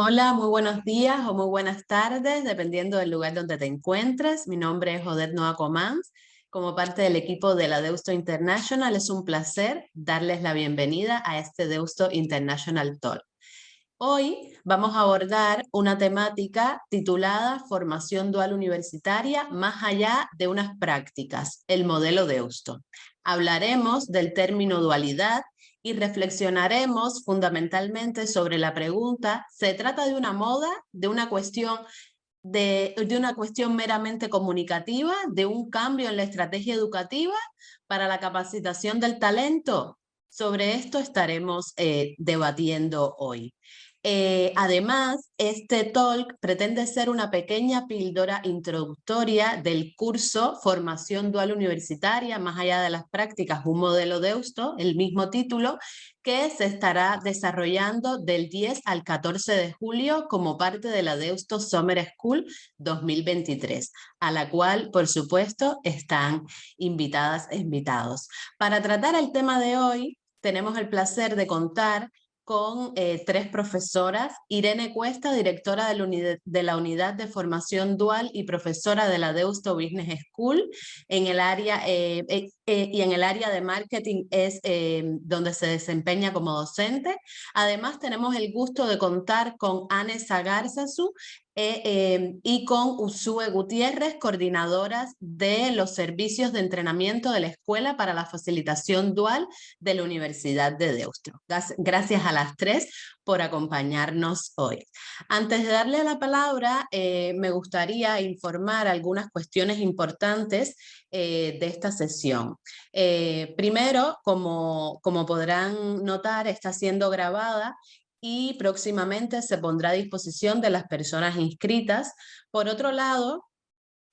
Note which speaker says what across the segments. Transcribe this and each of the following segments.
Speaker 1: Hola, muy buenos días o muy buenas tardes, dependiendo del lugar donde te encuentres. Mi nombre es Odette Noa Comans. Como parte del equipo de la Deusto International, es un placer darles la bienvenida a este Deusto International Talk. Hoy vamos a abordar una temática titulada Formación Dual Universitaria más allá de unas prácticas, el modelo Deusto. Hablaremos del término dualidad y reflexionaremos fundamentalmente sobre la pregunta: ¿se trata de una moda, de una cuestión meramente comunicativa, de un cambio en la estrategia educativa para la capacitación del talento? Sobre esto estaremos debatiendo hoy. Además, este talk pretende ser una pequeña píldora introductoria del curso Formación Dual Universitaria, más allá de las prácticas, un modelo Deusto, el mismo título, que se estará desarrollando del 10 al 14 de julio como parte de la Deusto Summer School 2023, a la cual, por supuesto, están invitadas e invitados. Para tratar el tema de hoy, tenemos el placer de contar con tres profesoras: Irene Cuesta, directora de la Unidad de Formación Dual y profesora de la Deusto Business School, en el área, y en el área de marketing es donde se desempeña como docente. Además, tenemos el gusto de contar con Anne Sagarzazu y con Usue Gutiérrez, coordinadoras de los servicios de entrenamiento de la Escuela para la Facilitación Dual de la Universidad de Deusto. Gracias a las tres por acompañarnos hoy. Antes de darle la palabra, me gustaría informar algunas cuestiones importantes de esta sesión. Primero, como podrán notar, está siendo grabada y próximamente se pondrá a disposición de las personas inscritas. Por otro lado,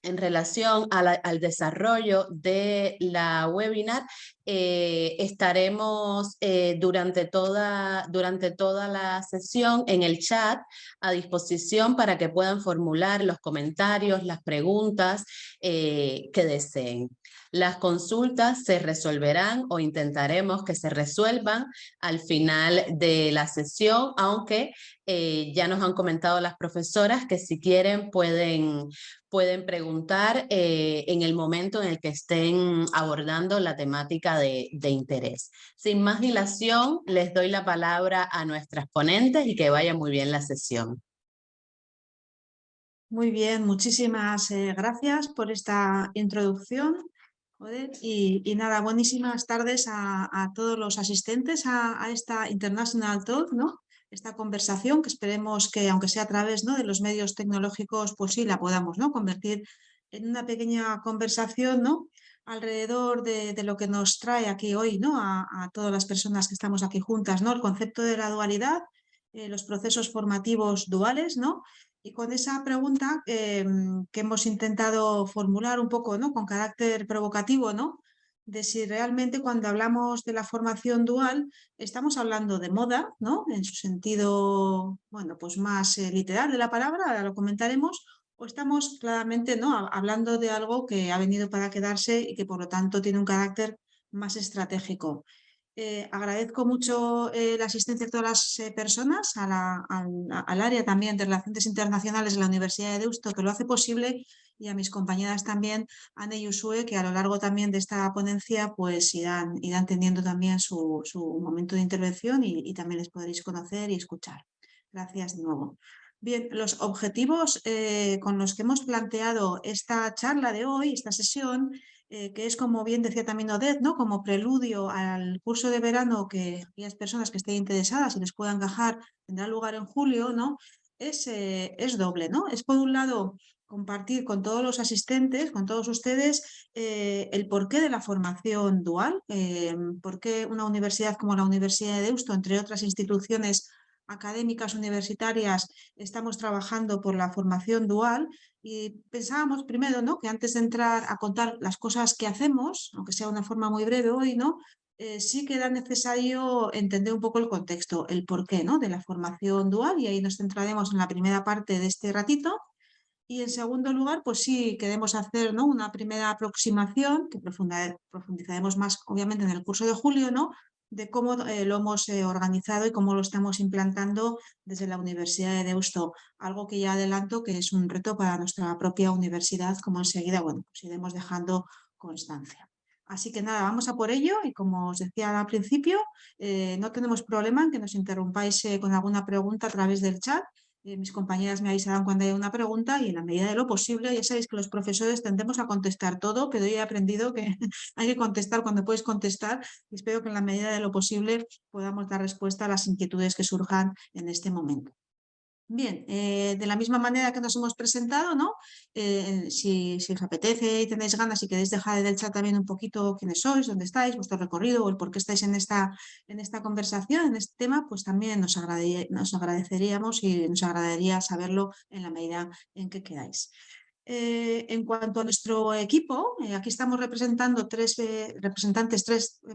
Speaker 1: en relación al desarrollo de la webinar, estaremos durante toda la sesión en el chat a disposición para que puedan formular los comentarios, las preguntas que deseen. Las consultas se resolverán o intentaremos que se resuelvan al final de la sesión, aunque ya nos han comentado las profesoras que si quieren pueden preguntar en el momento en el que estén abordando la temática de interés. Sin más dilación, les doy la palabra a nuestras ponentes y que vaya muy bien la sesión.
Speaker 2: Muy bien, muchísimas gracias por esta introducción, Odette. Y nada, buenísimas tardes a todos los asistentes a esta International Talk, ¿no? Esta conversación que esperemos que, aunque sea a través, ¿no?, de los medios tecnológicos, pues sí la podamos, ¿no?, convertir en una pequeña conversación, ¿no?, alrededor de lo que nos trae aquí hoy, ¿no?, a todas las personas que estamos aquí juntas, ¿no?, el concepto de la dualidad, los procesos formativos duales, ¿no? Y con esa pregunta que hemos intentado formular un poco, ¿no?, con carácter provocativo, ¿no?, de si realmente cuando hablamos de la formación dual estamos hablando de moda, ¿no?, en su sentido, bueno, pues más literal de la palabra, ahora lo comentaremos, o estamos claramente, ¿no?, hablando de algo que ha venido para quedarse y que por lo tanto tiene un carácter más estratégico. Agradezco mucho la asistencia de todas las personas al área también de Relaciones Internacionales de la Universidad de Deusto, que lo hace posible, y a mis compañeras también, Anne y Usue, que a lo largo también de esta ponencia pues irán teniendo también su momento de intervención y también les podréis conocer y escuchar. Gracias de nuevo. Bien, los objetivos con los que hemos planteado esta charla de hoy, esta sesión, que es, como bien decía también Odette, ¿no?, como preludio al curso de verano que aquellas personas que estén interesadas y les pueda encajar tendrá lugar en julio, ¿no?, es doble, ¿no? Es, por un lado, compartir con todos los asistentes, con todos ustedes, el porqué de la formación dual, por qué una universidad como la Universidad de Deusto, entre otras instituciones académicas universitarias, estamos trabajando por la formación dual. Y pensábamos primero, ¿no?, que antes de entrar a contar las cosas que hacemos, aunque sea de una forma muy breve hoy, ¿no?, sí que era necesario entender un poco el contexto, el porqué, ¿no?, de la formación dual, y ahí nos centraremos en la primera parte de este ratito. Y en segundo lugar, pues sí queremos hacer, ¿no?, una primera aproximación, que profundizaremos más obviamente en el curso de julio, ¿no?, de cómo lo hemos organizado y cómo lo estamos implantando desde la Universidad de Deusto. Algo que ya adelanto que es un reto para nuestra propia universidad, como enseguida, bueno, pues iremos dejando constancia. Así que nada, vamos a por ello y como os decía al principio, no tenemos problema en que nos interrumpáis con alguna pregunta a través del chat. Mis compañeras me avisarán cuando haya una pregunta y en la medida de lo posible, ya sabéis que los profesores tendemos a contestar todo, pero yo he aprendido que hay que contestar cuando puedes contestar y espero que en la medida de lo posible podamos dar respuesta a las inquietudes que surjan en este momento. Bien, de la misma manera que nos hemos presentado, ¿no? Si os apetece y tenéis ganas y queréis dejar en el chat también un poquito quiénes sois, dónde estáis, vuestro recorrido o el por qué estáis en esta conversación, en este tema, pues también nos agradeceríamos y nos agradaría saberlo en la medida en que queráis. En cuanto a nuestro equipo, aquí estamos representando tres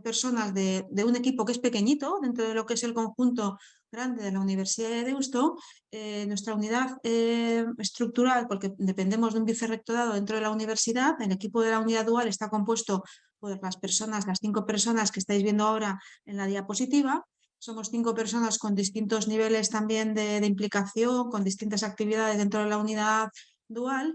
Speaker 2: personas de un equipo que es pequeñito dentro de lo que es el conjunto grande de la Universidad de Deusto. Nuestra unidad estructural, porque dependemos de un vicerrectorado dentro de la universidad, el equipo de la unidad dual está compuesto por las 5 personas que estáis viendo ahora en la diapositiva. Somos 5 personas con distintos niveles también de implicación, con distintas actividades dentro de la unidad dual,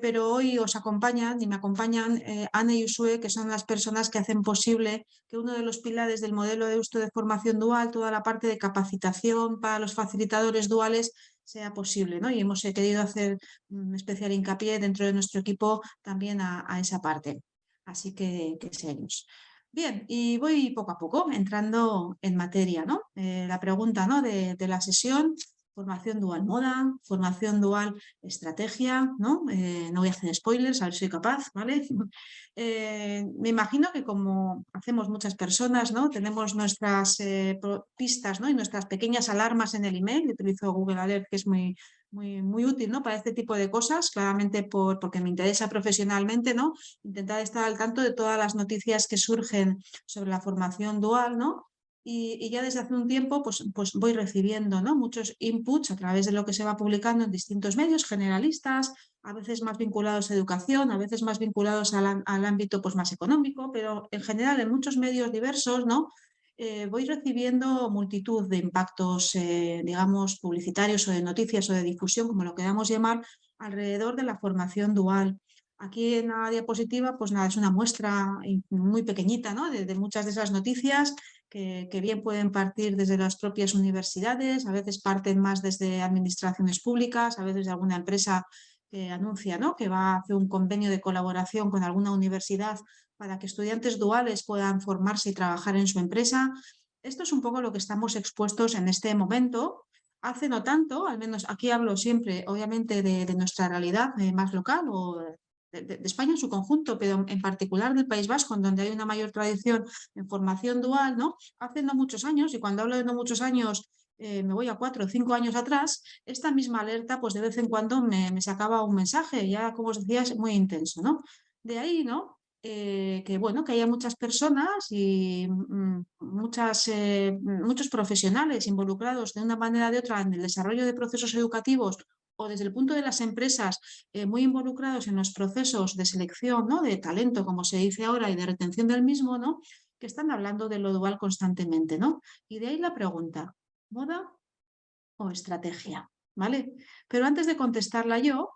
Speaker 2: pero hoy os acompañan y me acompañan Anne y Usue, que son las personas que hacen posible que uno de los pilares del modelo de Deusto de formación dual, toda la parte de capacitación para los facilitadores duales, sea posible, ¿no? Y hemos querido hacer un especial hincapié dentro de nuestro equipo también a esa parte. Así que seguimos. Bien, y voy poco a poco entrando en materia, ¿no? La pregunta, ¿no? de la sesión: formación dual moda, formación dual estrategia, ¿no? No voy a hacer spoilers, a ver si soy capaz, ¿vale? Me imagino que como hacemos muchas personas, ¿no? Tenemos nuestras pistas, ¿no? Y nuestras pequeñas alarmas en el email. Yo utilizo Google Alert, que es muy útil, ¿no? Para este tipo de cosas, claramente porque me interesa profesionalmente, ¿no? Intentar estar al tanto de todas las noticias que surgen sobre la formación dual, ¿no? Y ya desde hace un tiempo pues voy recibiendo, ¿no? Muchos inputs a través de lo que se va publicando en distintos medios generalistas, a veces más vinculados a educación, a veces más vinculados al ámbito pues, más económico, pero en general en muchos medios diversos, ¿no? Voy recibiendo multitud de impactos, digamos, publicitarios o de noticias o de difusión, como lo queramos llamar, alrededor de la formación dual. Aquí en la diapositiva, pues nada, es una muestra muy pequeñita, ¿no? de muchas de esas noticias que bien pueden partir desde las propias universidades, a veces parten más desde administraciones públicas, a veces de alguna empresa que anuncia, ¿no? que va a hacer un convenio de colaboración con alguna universidad para que estudiantes duales puedan formarse y trabajar en su empresa. Esto es un poco lo que estamos expuestos en este momento. Hace no tanto, al menos aquí hablo siempre, obviamente, de nuestra realidad más local o de España en su conjunto, pero en particular del País Vasco, en donde hay una mayor tradición en formación dual, ¿no? Hace no muchos años, y cuando hablo de no muchos años, me voy a 4 o 5 años atrás, esta misma alerta, pues de vez en cuando me sacaba un mensaje, ya como os decía, es muy intenso, ¿no? De ahí, ¿no? Que bueno, que haya muchas personas y muchos profesionales involucrados de una manera o de otra en el desarrollo de procesos educativos o desde el punto de las empresas muy involucrados en los procesos de selección, ¿no? de talento, como se dice ahora, y de retención del mismo, ¿no? que están hablando de lo dual constantemente, ¿no? Y de ahí la pregunta: ¿moda o estrategia? ¿Vale? Pero antes de contestarla yo,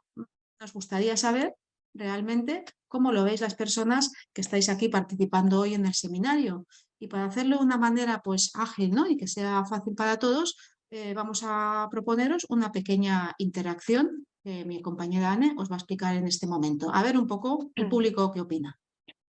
Speaker 2: nos gustaría saber realmente cómo lo veis las personas que estáis aquí participando hoy en el seminario. Y para hacerlo de una manera pues ágil, ¿no? y que sea fácil para todos, vamos a proponeros una pequeña interacción que mi compañera Anne os va a explicar en este momento. A ver un poco el público qué opina.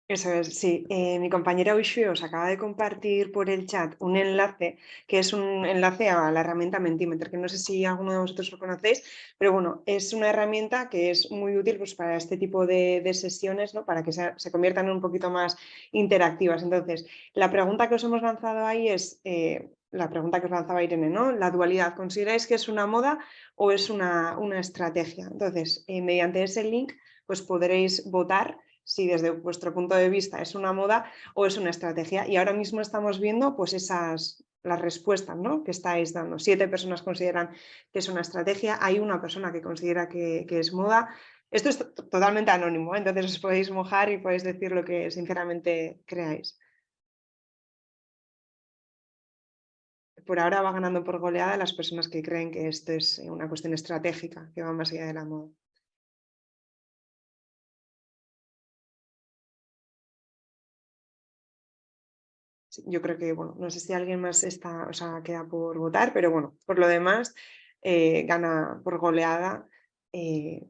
Speaker 3: Eso es, sí. Mi compañera Ushui os acaba de compartir por el chat un enlace, que es un enlace a la herramienta Mentimeter, que no sé si alguno de vosotros lo conocéis, pero bueno, es una herramienta que es muy útil pues, para este tipo de sesiones, ¿no? Para que se conviertan un poquito más interactivas. Entonces, la pregunta que os hemos lanzado ahí es la pregunta que os lanzaba Irene, ¿no? La dualidad, ¿consideráis que es una moda o es una estrategia? Entonces, mediante ese link, pues podréis votar si desde vuestro punto de vista es una moda o es una estrategia. Y ahora mismo estamos viendo pues las respuestas, ¿no? que estáis dando. 7 personas consideran que es una estrategia, hay una persona que considera que es moda. Esto es totalmente anónimo, ¿eh? Entonces os podéis mojar y podéis decir lo que sinceramente creáis. por ahora va ganando por goleada las personas que creen que esto es una cuestión estratégica, que va más allá de la moda. Sí, yo creo que, bueno, no sé si alguien más está, o sea, queda por votar, pero bueno, por lo demás, gana por goleada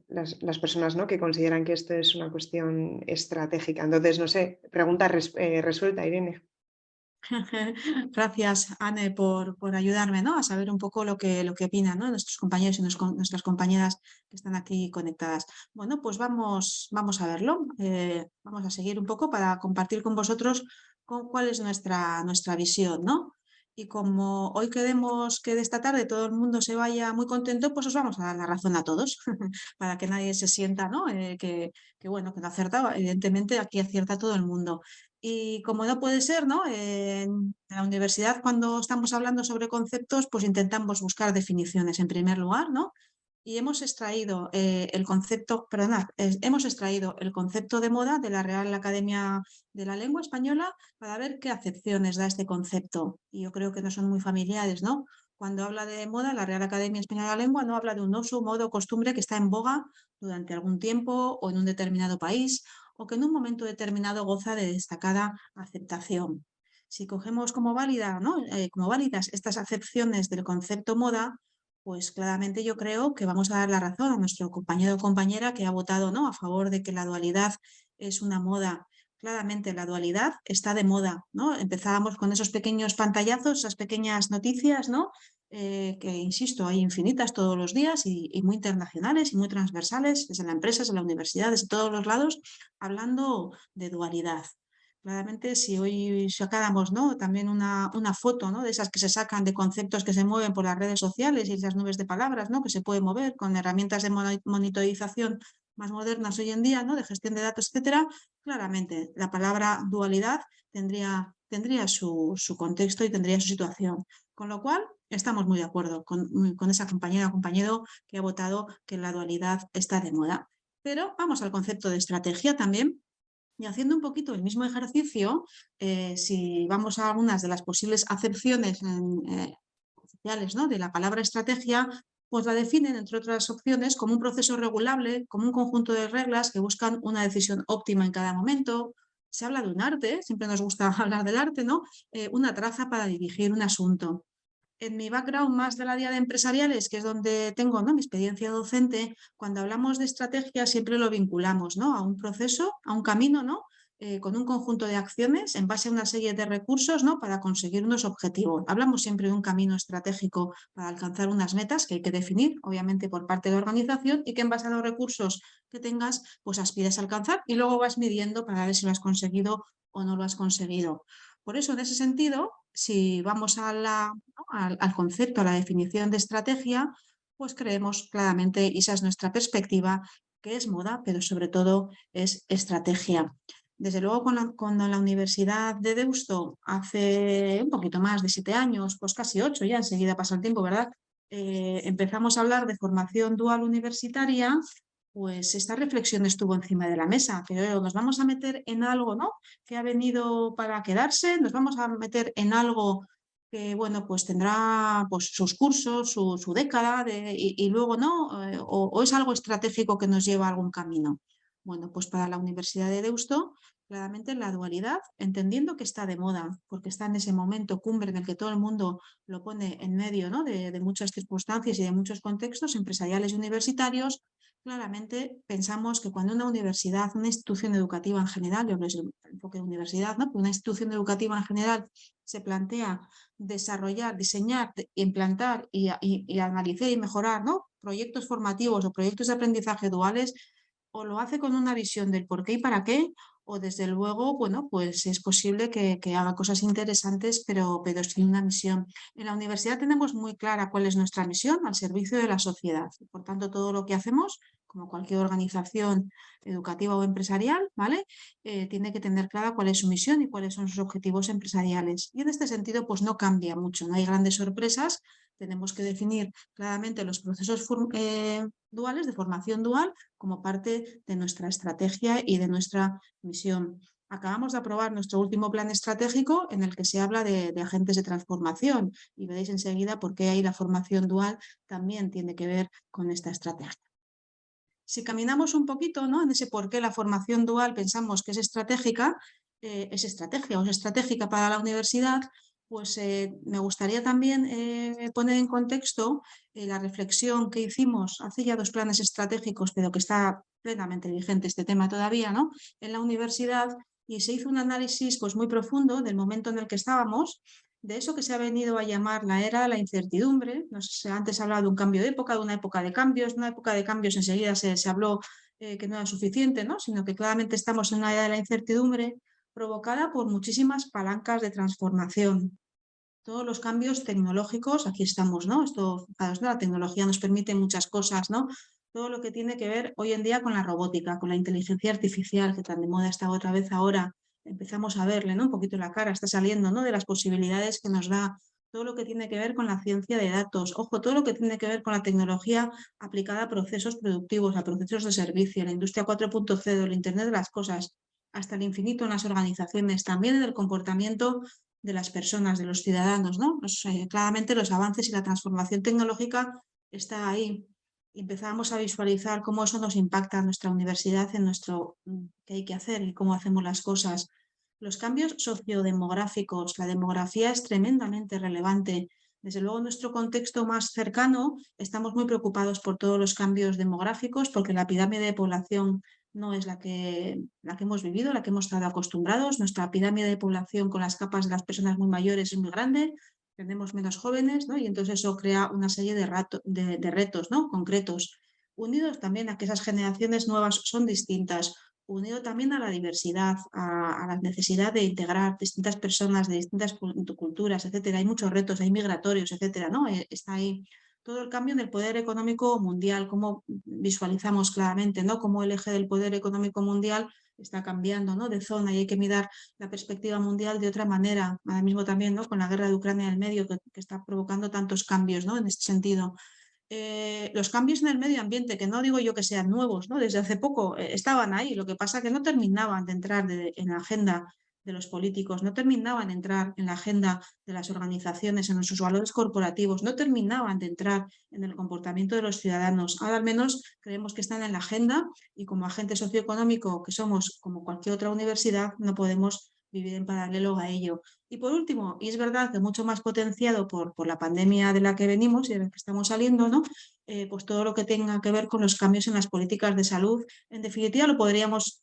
Speaker 3: las personas, ¿no?, que consideran que esto es una cuestión estratégica. Entonces, no sé, pregunta resuelta, Irene.
Speaker 2: Gracias, Anne, por ayudarme, ¿no?, a saber un poco lo que opinan, ¿no?, nuestros compañeros y nuestras compañeras que están aquí conectadas. Bueno, pues vamos a verlo. Vamos a seguir un poco para compartir con vosotros cuál es nuestra visión, ¿no? Y como hoy queremos que de esta tarde todo el mundo se vaya muy contento, pues os vamos a dar la razón a todos, para que nadie se sienta, ¿no?, bueno, que no ha acertado. Evidentemente aquí acierta todo el mundo. Y como no puede ser, ¿no?, en la universidad, cuando estamos hablando sobre conceptos, pues intentamos buscar definiciones en primer lugar, ¿no? Y hemos extraído hemos extraído el concepto de moda de la Real Academia de la Lengua Española para ver qué acepciones da este concepto. Y yo creo que no son muy familiares, ¿no? Cuando habla de moda, la Real Academia Española de la Lengua no habla de un uso, modo o costumbre que está en boga durante algún tiempo o en un determinado país, o que en un momento determinado goza de destacada aceptación. Si cogemos como como válidas estas acepciones del concepto moda, pues claramente yo creo que vamos a dar la razón a nuestro compañero o compañera que ha votado, ¿no?, a favor de que la dualidad es una moda. Claramente la dualidad está de moda, ¿no? Empezábamos con esos pequeños pantallazos, esas pequeñas noticias, ¿no?, que, insisto, hay infinitas todos los días y muy internacionales y muy transversales, desde la empresa, desde la universidad, desde todos los lados, hablando de dualidad. Claramente, si hoy sacáramos, ¿no?, también una foto, ¿no?, de esas que se sacan de conceptos que se mueven por las redes sociales y esas nubes de palabras, ¿no?, que se pueden mover con herramientas de monitorización más modernas hoy en día, ¿no?, de gestión de datos, etcétera, claramente la palabra dualidad tendría su contexto y tendría su situación. Con lo cual, estamos muy de acuerdo con esa compañera o compañero que ha votado que la dualidad está de moda. Pero vamos al concepto de estrategia también. Y haciendo un poquito el mismo ejercicio, si vamos a algunas de las posibles acepciones oficiales, ¿no?, de la palabra estrategia, pues la definen, entre otras opciones, como un proceso regulable, como un conjunto de reglas que buscan una decisión óptima en cada momento. Se habla de un arte, siempre nos gusta hablar del arte, ¿no?, una traza para dirigir un asunto. En mi background más del área de empresariales, que es donde tengo, ¿no?, mi experiencia docente, cuando hablamos de estrategia siempre lo vinculamos, ¿no?, a un proceso, a un camino, ¿no?, con un conjunto de acciones en base a una serie de recursos, ¿no?, para conseguir unos objetivos. Hablamos siempre de un camino estratégico para alcanzar unas metas que hay que definir, obviamente, por parte de la organización, y que en base a los recursos que tengas, pues aspires a alcanzar y luego vas midiendo para ver si lo has conseguido o no lo has conseguido. Por eso, en ese sentido, si vamos al concepto, a la definición de estrategia, pues creemos claramente, y esa es nuestra perspectiva, que es moda, pero sobre todo es estrategia. Desde luego, cuando en la Universidad de Deusto, hace un poquito más de 7 años, pues casi 8, ya enseguida pasa el tiempo, ¿verdad?, empezamos a hablar de formación dual universitaria, pues esta reflexión estuvo encima de la mesa, pero nos vamos a meter en algo, ¿no?, que ha venido para quedarse, nos vamos a meter en algo que, bueno, pues tendrá pues sus cursos, su década, y luego, ¿no?, o es algo estratégico que nos lleva a algún camino. Bueno, pues para la Universidad de Deusto, claramente la dualidad, entendiendo que está de moda, porque está en ese momento cumbre en el que todo el mundo lo pone en medio, ¿no?, de muchas circunstancias y de muchos contextos empresariales y universitarios. Claramente pensamos que cuando una universidad, una institución educativa en general, yo desde el enfoque de universidad, ¿no?, una institución educativa en general se plantea desarrollar, diseñar, implantar y analizar y mejorar, ¿no?, proyectos formativos o proyectos de aprendizaje duales, o lo hace con una visión del por qué y para qué, o desde luego, bueno, pues es posible que haga cosas interesantes, pero sin una misión. En la universidad tenemos muy clara cuál es nuestra misión, al servicio de la sociedad. Por tanto, todo lo que hacemos, como cualquier organización educativa o empresarial, ¿vale?, tiene que tener clara cuál es su misión y cuáles son sus objetivos empresariales. Y en este sentido, pues no cambia mucho, no hay grandes sorpresas. Tenemos que definir claramente los procesos duales, de formación dual, como parte de nuestra estrategia y de nuestra misión. Acabamos de aprobar nuestro último plan estratégico en el que se habla de agentes de transformación y veréis enseguida por qué ahí la formación dual también tiene que ver con esta estrategia. Si caminamos un poquito, ¿no?, en ese por qué la formación dual pensamos que es estratégica, es estratégica para la universidad, pues me gustaría también poner en contexto la reflexión que hicimos hace ya 2 planes estratégicos, pero que está plenamente vigente este tema todavía, ¿no?, en la universidad, y se hizo un análisis pues muy profundo del momento en el que estábamos, de eso que se ha venido a llamar la era de la incertidumbre. No sé, antes se ha hablado de un cambio de época, de una época de cambios. Una época de cambios enseguida se habló que no era suficiente, ¿no?, sino que claramente estamos en una era de la incertidumbre provocada por muchísimas palancas de transformación. Todos los cambios tecnológicos, aquí estamos, ¿no? Esto, fijaos, ¿no?, la tecnología nos permite muchas cosas, ¿no? Todo lo que tiene que ver hoy en día con la robótica, con la inteligencia artificial, que tan de moda está otra vez ahora. Empezamos a verle, ¿no?, un poquito la cara, está saliendo, ¿no?, de las posibilidades que nos da. Todo lo que tiene que ver con la ciencia de datos. Ojo, todo lo que tiene que ver con la tecnología aplicada a procesos productivos, a procesos de servicio, la industria 4.0, el Internet de las cosas, hasta el infinito en las organizaciones, también en el comportamiento de las personas, de los ciudadanos, ¿no? Claramente los avances y la transformación tecnológica está ahí. Empezamos a visualizar cómo eso nos impacta en nuestra universidad, en nuestro qué hay que hacer y cómo hacemos las cosas. Los cambios sociodemográficos, la demografía es tremendamente relevante. Desde luego, en nuestro contexto más cercano, estamos muy preocupados por todos los cambios demográficos, porque la pirámide de población no es la que hemos vivido, la que hemos estado acostumbrados. Nuestra pirámide de población con las capas de las personas muy mayores es muy grande, tenemos menos jóvenes, ¿no?, y entonces eso crea una serie de retos, ¿no?, concretos, unidos también a que esas generaciones nuevas son distintas, unido también a la diversidad, a la necesidad de integrar distintas personas de distintas culturas, etcétera. Hay muchos retos, hay migratorios, etcétera, ¿no? Está ahí todo el cambio en el poder económico mundial, cómo visualizamos claramente, ¿no?, cómo el eje del poder económico mundial está cambiando, ¿no?, de zona, y hay que mirar la perspectiva mundial de otra manera. Ahora mismo también, ¿no?, con la guerra de Ucrania en el medio, que está provocando tantos cambios, ¿no?, en este sentido. Los cambios en el medio ambiente, que no digo yo que sean nuevos, ¿no?, desde hace poco estaban ahí, lo que pasa que no terminaban de entrar en la agenda de los políticos, no terminaban de entrar en la agenda de las organizaciones, en nuestros valores corporativos, no terminaban de entrar en el comportamiento de los ciudadanos. Ahora al menos creemos que están en la agenda, y como agente socioeconómico que somos, como cualquier otra universidad, no podemos vivir en paralelo a ello. Y por último, y es verdad que mucho más potenciado por la pandemia de la que venimos y de la que estamos saliendo, ¿no?, pues todo lo que tenga que ver con los cambios en las políticas de salud, en definitiva lo podríamos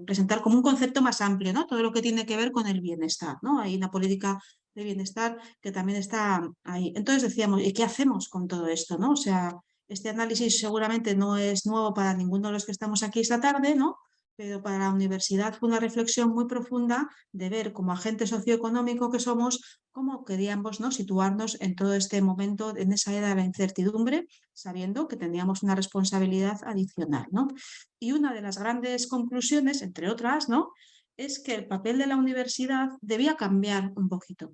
Speaker 2: presentar como un concepto más amplio, ¿no?, todo lo que tiene que ver con el bienestar, ¿no? Hay una política de bienestar que también está ahí. Entonces decíamos, ¿y qué hacemos con todo esto, no? O sea, este análisis seguramente no es nuevo para ninguno de los que estamos aquí esta tarde, ¿no?, pero para la universidad fue una reflexión muy profunda de ver, como agente socioeconómico que somos, cómo queríamos, ¿no?, situarnos en todo este momento, en esa era de la incertidumbre, sabiendo que teníamos una responsabilidad adicional, ¿no? Y una de las grandes conclusiones, entre otras, ¿no?, es que el papel de la universidad debía cambiar un poquito.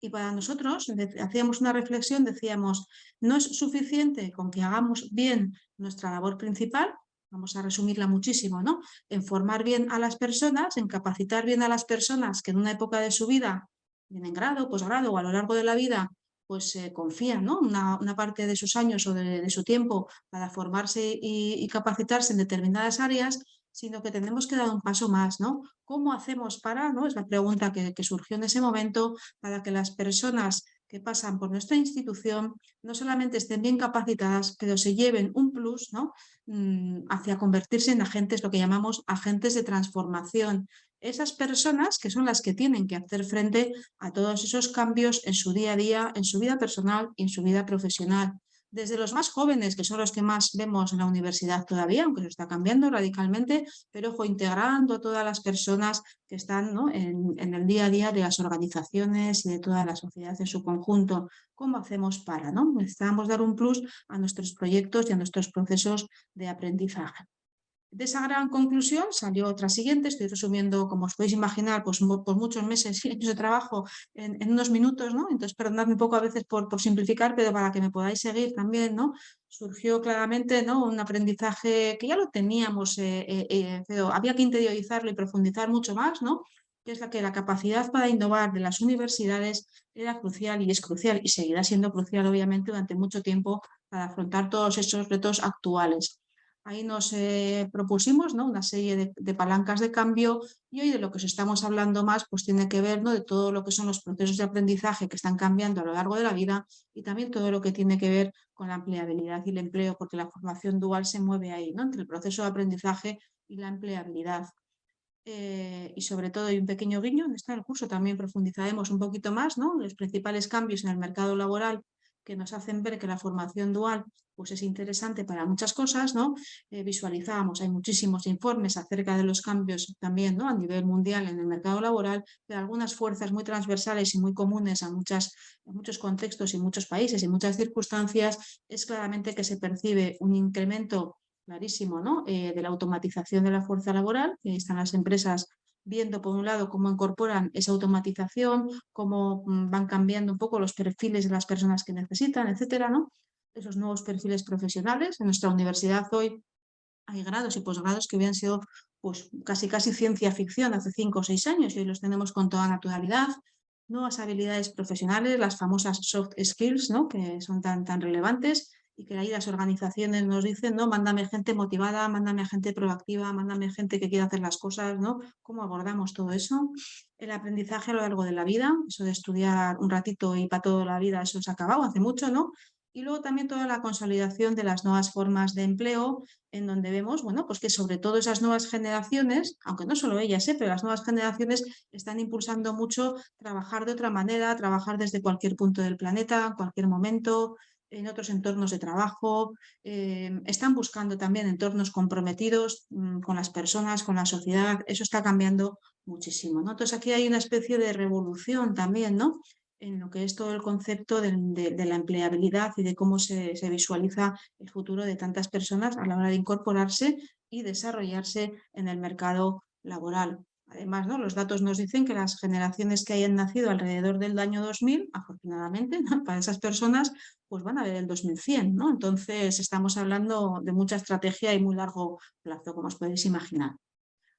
Speaker 2: Y para nosotros, hacíamos una reflexión, decíamos, no es suficiente con que hagamos bien nuestra labor principal, vamos a resumirla muchísimo, ¿no?, en formar bien a las personas, en capacitar bien a las personas que en una época de su vida, bien en grado, posgrado o a lo largo de la vida, pues confían, ¿no?, una parte de sus años o de su tiempo para formarse y capacitarse en determinadas áreas, sino que tenemos que dar un paso más, ¿no? ¿Cómo hacemos para, ¿no?, es la pregunta que surgió en ese momento, para que las personas que pasan por nuestra institución no solamente estén bien capacitadas, pero se lleven un plus, ¿no?, hacia convertirse en agentes, lo que llamamos agentes de transformación. Esas personas que son las que tienen que hacer frente a todos esos cambios en su día a día, en su vida personal y en su vida profesional. Desde los más jóvenes, que son los que más vemos en la universidad todavía, aunque se está cambiando radicalmente, pero ojo, integrando a todas las personas que están, ¿no?, en el día a día de las organizaciones y de toda la sociedad en su conjunto. ¿Cómo hacemos para, no? Necesitamos dar un plus a nuestros proyectos y a nuestros procesos de aprendizaje. De esa gran conclusión salió otra siguiente, estoy resumiendo, como os podéis imaginar, pues por muchos meses y años de trabajo en unos minutos, ¿no? Entonces, perdonadme un poco a veces por simplificar, pero para que me podáis seguir también, ¿no? Surgió claramente, ¿no?, un aprendizaje que ya lo teníamos, pero había que interiorizarlo y profundizar mucho más, ¿no? Que es que la capacidad para innovar de las universidades era crucial y es crucial y seguirá siendo crucial, obviamente, durante mucho tiempo para afrontar todos esos retos actuales. Ahí nos propusimos, ¿no?, una serie de palancas de cambio y hoy de lo que os estamos hablando más pues tiene que ver, ¿no?, de todo lo que son los procesos de aprendizaje que están cambiando a lo largo de la vida y también todo lo que tiene que ver con la empleabilidad y el empleo, porque la formación dual se mueve ahí, ¿no?, entre el proceso de aprendizaje y la empleabilidad. Y sobre todo, y un pequeño guiño, en el curso también profundizaremos un poquito más, ¿no?, los principales cambios en el mercado laboral que nos hacen ver que la formación dual pues es interesante para muchas cosas, ¿no? Visualizamos, hay muchísimos informes acerca de los cambios también, ¿no?, a nivel mundial en el mercado laboral, pero algunas fuerzas muy transversales y muy comunes a muchos contextos y muchos países y muchas circunstancias es claramente que se percibe un incremento clarísimo, ¿no?, de la automatización de la fuerza laboral, que están las empresas viendo por un lado cómo incorporan esa automatización, cómo van cambiando un poco los perfiles de las personas que necesitan, etcétera, ¿no? Esos nuevos perfiles profesionales. En nuestra universidad hoy hay grados y posgrados que habían sido pues casi ciencia ficción hace 5 o 6 años y hoy los tenemos con toda naturalidad. Nuevas habilidades profesionales, las famosas soft skills, ¿no?, que son tan relevantes y que ahí las organizaciones nos dicen, no, mándame gente motivada, mándame gente proactiva, mándame gente que quiera hacer las cosas, ¿no? ¿Cómo abordamos todo eso? El aprendizaje a lo largo de la vida, eso de estudiar un ratito y para toda la vida, eso se ha acabado hace mucho, ¿no? Y luego también toda la consolidación de las nuevas formas de empleo, en donde vemos, bueno, pues que sobre todo esas nuevas generaciones, aunque no solo ellas, pero las nuevas generaciones están impulsando mucho trabajar de otra manera, trabajar desde cualquier punto del planeta, en cualquier momento, en otros entornos de trabajo, están buscando también entornos comprometidos con las personas, con la sociedad, eso está cambiando muchísimo, ¿no? Entonces aquí hay una especie de revolución también, ¿no?, en lo que es todo el concepto de la empleabilidad y de cómo se visualiza el futuro de tantas personas a la hora de incorporarse y desarrollarse en el mercado laboral. Además, ¿no?, los datos nos dicen que las generaciones que hayan nacido alrededor del año 2000, afortunadamente, ¿no?, para esas personas, pues van a ver el 2100, ¿no? Entonces estamos hablando de mucha estrategia y muy largo plazo, como os podéis imaginar.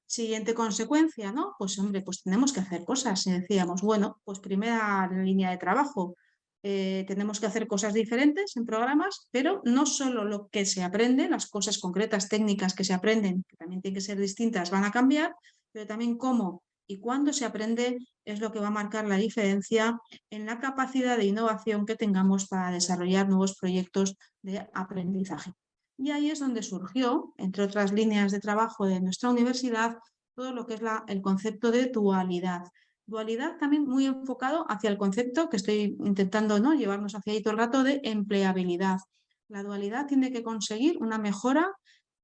Speaker 2: Siguiente consecuencia, ¿no? Pues hombre, pues tenemos que hacer cosas. Y decíamos, bueno, pues primera línea de trabajo, tenemos que hacer cosas diferentes en programas, pero no solo lo que se aprende, las cosas concretas, técnicas que se aprenden, que también tienen que ser distintas, van a cambiar, pero también cómo y cuándo se aprende es lo que va a marcar la diferencia en la capacidad de innovación que tengamos para desarrollar nuevos proyectos de aprendizaje. Y ahí es donde surgió, entre otras líneas de trabajo de nuestra universidad, todo lo que es el concepto de dualidad. Dualidad también muy enfocado hacia el concepto que estoy intentando, ¿no?, llevarnos hacia ahí todo el rato, de empleabilidad. La dualidad tiene que conseguir una mejora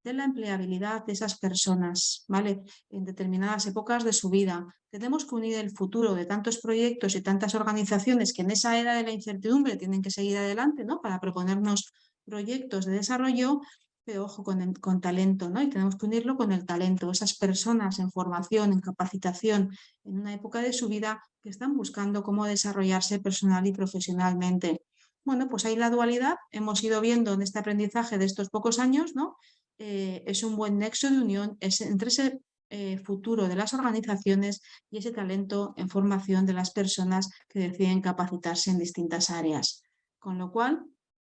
Speaker 2: de la empleabilidad de esas personas, ¿vale?, en determinadas épocas de su vida. Tenemos que unir el futuro de tantos proyectos y tantas organizaciones que en esa era de la incertidumbre tienen que seguir adelante, ¿no?, para proponernos proyectos de desarrollo, pero ojo con talento, ¿no? Y tenemos que unirlo con el talento, esas personas en formación, en capacitación, en una época de su vida que están buscando cómo desarrollarse personal y profesionalmente. Bueno, pues ahí la dualidad, hemos ido viendo en este aprendizaje de estos pocos años, ¿no? Es un buen nexo de unión entre ese futuro de las organizaciones y ese talento en formación de las personas que deciden capacitarse en distintas áreas. Con lo cual,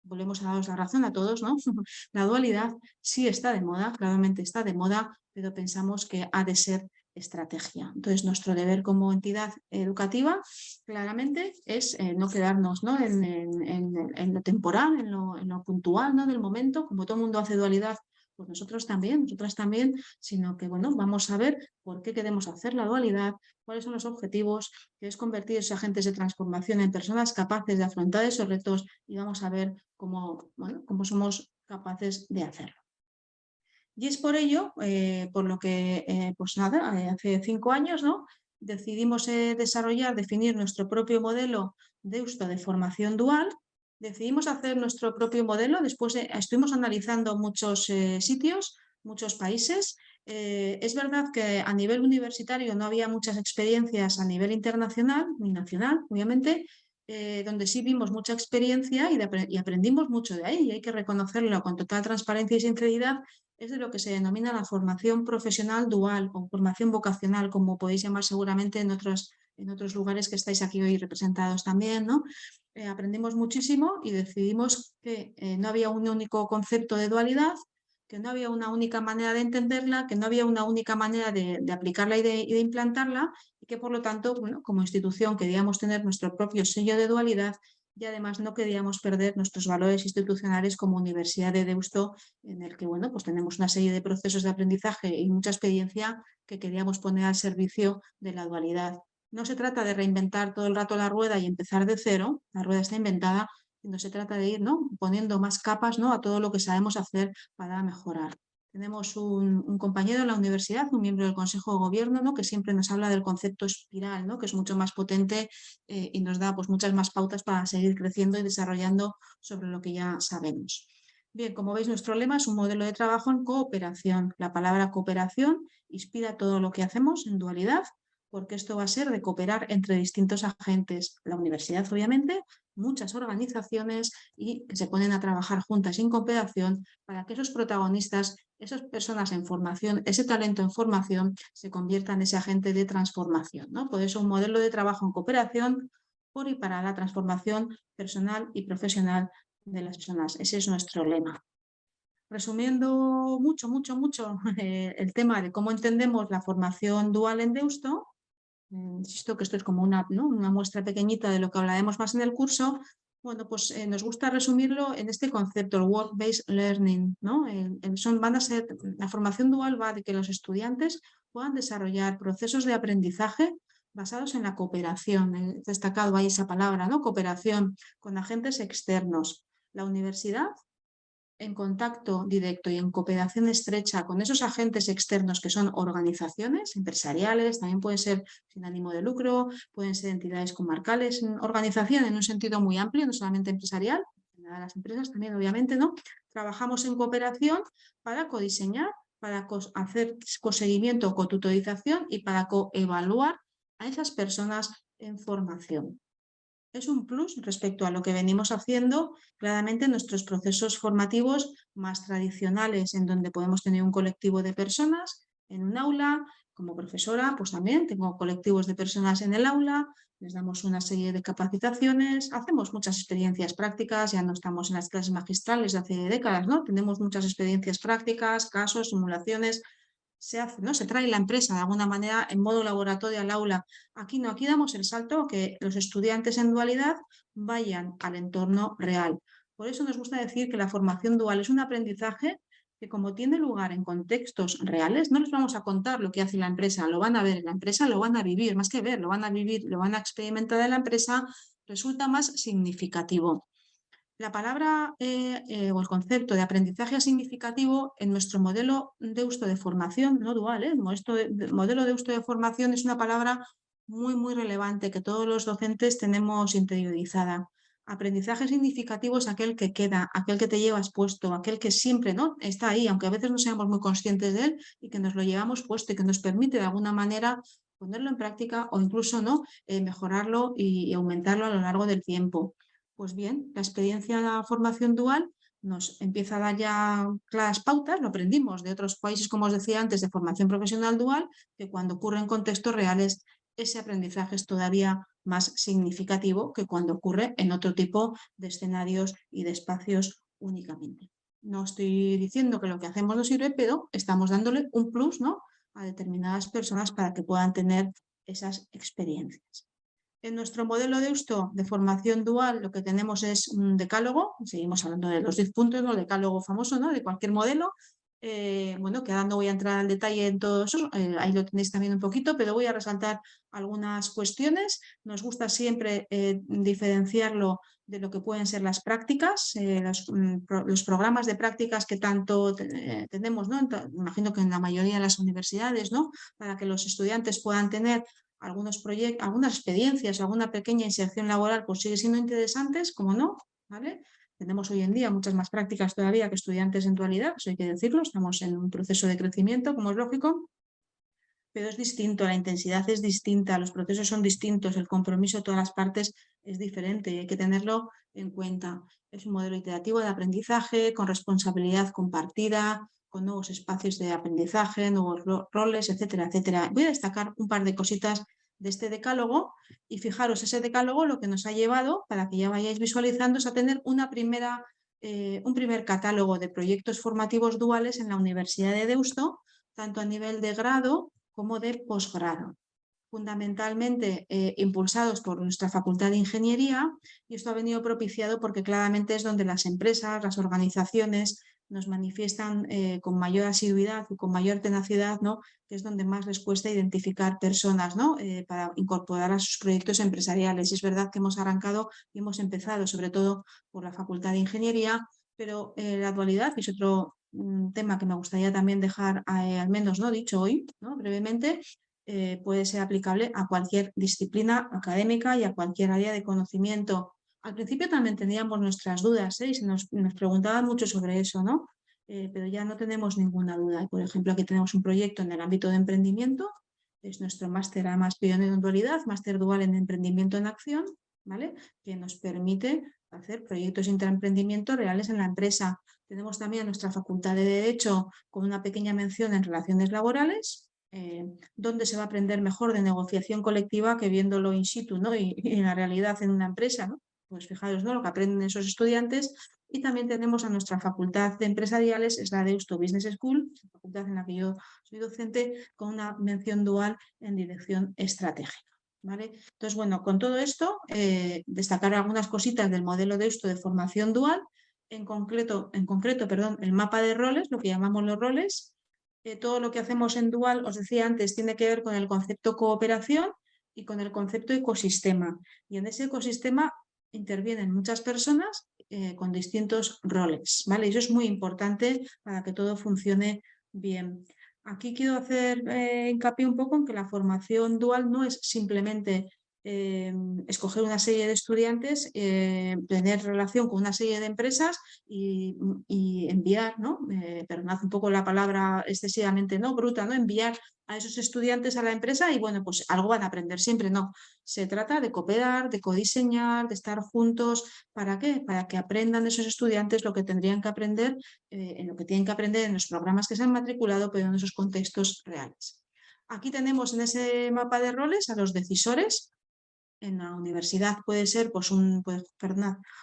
Speaker 2: volvemos a daros la razón a todos, ¿no? La dualidad sí está de moda, claramente está de moda, pero pensamos que ha de ser estrategia. Entonces, nuestro deber como entidad educativa, claramente, es no quedarnos, ¿no?, en lo temporal, en lo puntual, ¿no?, del momento, como todo el mundo hace dualidad, pues nosotras también, sino que, bueno, vamos a ver por qué queremos hacer la dualidad, cuáles son los objetivos, que es convertir a esos agentes de transformación en personas capaces de afrontar esos retos y vamos a ver cómo somos capaces de hacerlo. Y es por ello, por lo que, pues nada, hace 5 años, ¿no?, decidimos definir nuestro propio modelo de uso de formación dual. Decidimos hacer nuestro propio modelo, después estuvimos analizando muchos sitios, muchos países. Es verdad que a nivel universitario no había muchas experiencias a nivel internacional ni nacional, obviamente, donde sí vimos mucha experiencia y aprendimos mucho de ahí, y hay que reconocerlo con total transparencia y sinceridad. Es de lo que se denomina la formación profesional dual o formación vocacional, como podéis llamar seguramente en otros lugares que estáis aquí hoy representados también, ¿no? Aprendimos muchísimo y decidimos que no había un único concepto de dualidad, que no había una única manera de entenderla, que no había una única manera de aplicarla y de implantarla, y que por lo tanto, bueno, como institución queríamos tener nuestro propio sello de dualidad, y además no queríamos perder nuestros valores institucionales como Universidad de Deusto, en el que bueno, pues tenemos una serie de procesos de aprendizaje y mucha experiencia que queríamos poner al servicio de la dualidad. No se trata de reinventar todo el rato la rueda y empezar de cero, la rueda está inventada, sino se trata de ir, ¿no?, poniendo más capas, ¿no?, a todo lo que sabemos hacer para mejorar. Tenemos un compañero en la universidad, un miembro del Consejo de Gobierno, ¿no?, que siempre nos habla del concepto espiral, ¿no?, que es mucho más potente y nos da pues, muchas más pautas para seguir creciendo y desarrollando sobre lo que ya sabemos. Bien, como veis, nuestro lema es un modelo de trabajo en cooperación. La palabra cooperación inspira todo lo que hacemos en dualidad, porque esto va a ser de cooperar entre distintos agentes, la universidad obviamente, muchas organizaciones, y que se ponen a trabajar juntas en cooperación para que esos protagonistas, esas personas en formación, ese talento en formación, se conviertan en ese agente de transformación, ¿no? Por eso un modelo de trabajo en cooperación por y para la transformación personal y profesional de las personas. Ese es nuestro lema. Resumiendo mucho el tema de cómo entendemos la formación dual en Deusto, insisto que esto es como una, ¿no?, una muestra pequeñita de lo que hablaremos más en el curso. Bueno, pues nos gusta resumirlo en este concepto, el Work-Based Learning, ¿no? La formación dual va de que los estudiantes puedan desarrollar procesos de aprendizaje basados en la cooperación. He destacado ahí esa palabra, ¿no?, cooperación con agentes externos. La universidad, en contacto directo y en cooperación estrecha con esos agentes externos que son organizaciones empresariales, también pueden ser sin ánimo de lucro, pueden ser entidades comarcales, organización en un sentido muy amplio, no solamente empresarial, las empresas también obviamente, ¿no? Trabajamos en cooperación para codiseñar, para hacer coseguimiento, cotutorización y para coevaluar a esas personas en formación. Es un plus respecto a lo que venimos haciendo claramente en nuestros procesos formativos más tradicionales, en donde podemos tener un colectivo de personas en un aula. Como profesora, pues también tengo colectivos de personas en el aula, les damos una serie de capacitaciones, hacemos muchas experiencias prácticas, ya no estamos en las clases magistrales de hace décadas, ¿no? Tenemos muchas experiencias prácticas, casos, simulaciones. Se hace, ¿no?, se trae la empresa de alguna manera en modo laboratorio al aula. Aquí no, aquí damos el salto a que los estudiantes en dualidad vayan al entorno real. Por eso nos gusta decir que la formación dual es un aprendizaje que, como tiene lugar en contextos reales, no les vamos a contar lo que hace la empresa, lo van a ver en la empresa, lo van a vivir, más que ver, lo van a vivir, lo van a experimentar en la empresa, resulta más significativo. La palabra o el concepto de aprendizaje significativo en nuestro modelo Deusto de formación, no dual, modelo Deusto de formación es una palabra muy relevante que todos los docentes tenemos interiorizada. Aprendizaje significativo es aquel que queda, aquel que te llevas puesto, aquel que siempre, ¿no?, está ahí, aunque a veces no seamos muy conscientes de él, y que nos lo llevamos puesto y que nos permite de alguna manera ponerlo en práctica o incluso, ¿no?, mejorarlo y aumentarlo a lo largo del tiempo. Pues bien, la experiencia de la formación dual nos empieza a dar ya claras pautas, lo aprendimos de otros países, como os decía antes, de formación profesional dual, que cuando ocurre en contextos reales, ese aprendizaje es todavía más significativo que cuando ocurre en otro tipo de escenarios y de espacios únicamente. No estoy diciendo que lo que hacemos no sirve, pero estamos dándole un plus, ¿no?, a determinadas personas para que puedan tener esas experiencias. En nuestro modelo Deusto de formación dual lo que tenemos es un decálogo, seguimos hablando de los 10 puntos, ¿no?, el decálogo famoso, ¿no?, de cualquier modelo. Bueno, que ahora no voy a entrar al detalle en todo eso, ahí lo tenéis también un poquito, pero voy a resaltar algunas cuestiones. Nos gusta siempre diferenciarlo de lo que pueden ser las prácticas, los programas de prácticas que tanto tenemos, ¿no?, imagino que en la mayoría de las universidades, ¿no?, para que los estudiantes puedan tener algunos proyectos, algunas experiencias, alguna pequeña inserción laboral, pues sigue siendo interesantes, como no, ¿vale? tenemos hoy en día muchas más prácticas todavía que estudiantes en dualidad, eso hay que decirlo, estamos en un proceso de crecimiento, como es lógico, pero es distinto, la intensidad es distinta, los procesos son distintos, el compromiso de todas las partes es diferente y hay que tenerlo en cuenta. Es un modelo iterativo de aprendizaje con responsabilidad compartida, con nuevos espacios de aprendizaje, nuevos roles, etcétera, etcétera. Voy a destacar un par de cositas de este decálogo y fijaros, ese decálogo lo que nos ha llevado, para que ya vayáis visualizando, es a tener un primer catálogo de proyectos formativos duales en la Universidad de Deusto, tanto a nivel de grado como de posgrado, fundamentalmente impulsados por nuestra Facultad de Ingeniería, y esto ha venido propiciado porque claramente es donde las empresas, las organizaciones nos manifiestan con mayor asiduidad y con mayor tenacidad, ¿no?, que es donde más les cuesta identificar personas, ¿no?, para incorporar a sus proyectos empresariales. Y es verdad que hemos arrancado y hemos empezado sobre todo por la Facultad de Ingeniería, pero la dualidad, que es otro tema que me gustaría también dejar al menos, ¿no?, dicho hoy, ¿no?, brevemente, puede ser aplicable a cualquier disciplina académica y a cualquier área de conocimiento. Al principio también teníamos nuestras dudas, y nos preguntaban mucho sobre eso, ¿no? Pero ya no tenemos ninguna duda. Por ejemplo, aquí tenemos un proyecto en el ámbito de emprendimiento, es nuestro máster además pionero en dualidad, máster dual en emprendimiento en acción, ¿vale?, que nos permite hacer proyectos de intraemprendimiento reales en la empresa. Tenemos también nuestra Facultad de Derecho con una pequeña mención en relaciones laborales, donde se va a aprender mejor de negociación colectiva que viéndolo in situ, ¿no?, y en la realidad en una empresa, ¿no? Pues fijaros, ¿no?, lo que aprenden esos estudiantes. Y también tenemos a nuestra Facultad de Empresariales, es la Deusto Business School, facultad en la que yo soy docente, con una mención dual en dirección estratégica, ¿vale? Entonces, bueno, con todo esto, destacar algunas cositas del modelo Deusto de formación dual, en concreto, el mapa de roles, lo que llamamos los roles. Todo lo que hacemos en dual, os decía antes, tiene que ver con el concepto cooperación y con el concepto ecosistema. Y en ese ecosistema intervienen muchas personas con distintos roles, ¿vale? Y eso es muy importante para que todo funcione bien. Aquí quiero hacer hincapié un poco en que la formación dual no es simplemente escoger una serie de estudiantes, tener relación con una serie de empresas y enviar, ¿no? Perdonad un poco la palabra excesivamente, ¿no?, bruta, ¿no?, enviar a esos estudiantes a la empresa y bueno, pues algo van a aprender siempre, no. Se trata de cooperar, de codiseñar, de estar juntos. ¿Para qué? Para que aprendan esos estudiantes lo que tendrían que aprender, en lo que tienen que aprender en los programas que se han matriculado, pero en esos contextos reales. Aquí tenemos en ese mapa de roles a los decisores. En la universidad puede ser pues un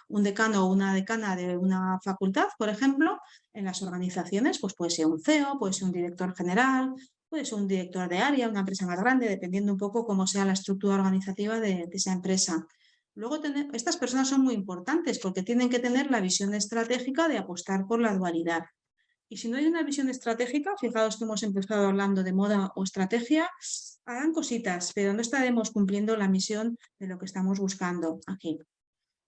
Speaker 2: decano o una decana de una facultad, por ejemplo. En las organizaciones pues puede ser un CEO, puede ser un director general, puede ser un director de área, una empresa más grande, dependiendo un poco cómo sea la estructura organizativa de esa empresa. Luego, estas personas son muy importantes porque tienen que tener la visión estratégica de apostar por la dualidad. Y si no hay una visión estratégica, fijaos que hemos empezado hablando de moda o estrategia, hagan cositas, pero no estaremos cumpliendo la misión de lo que estamos buscando aquí.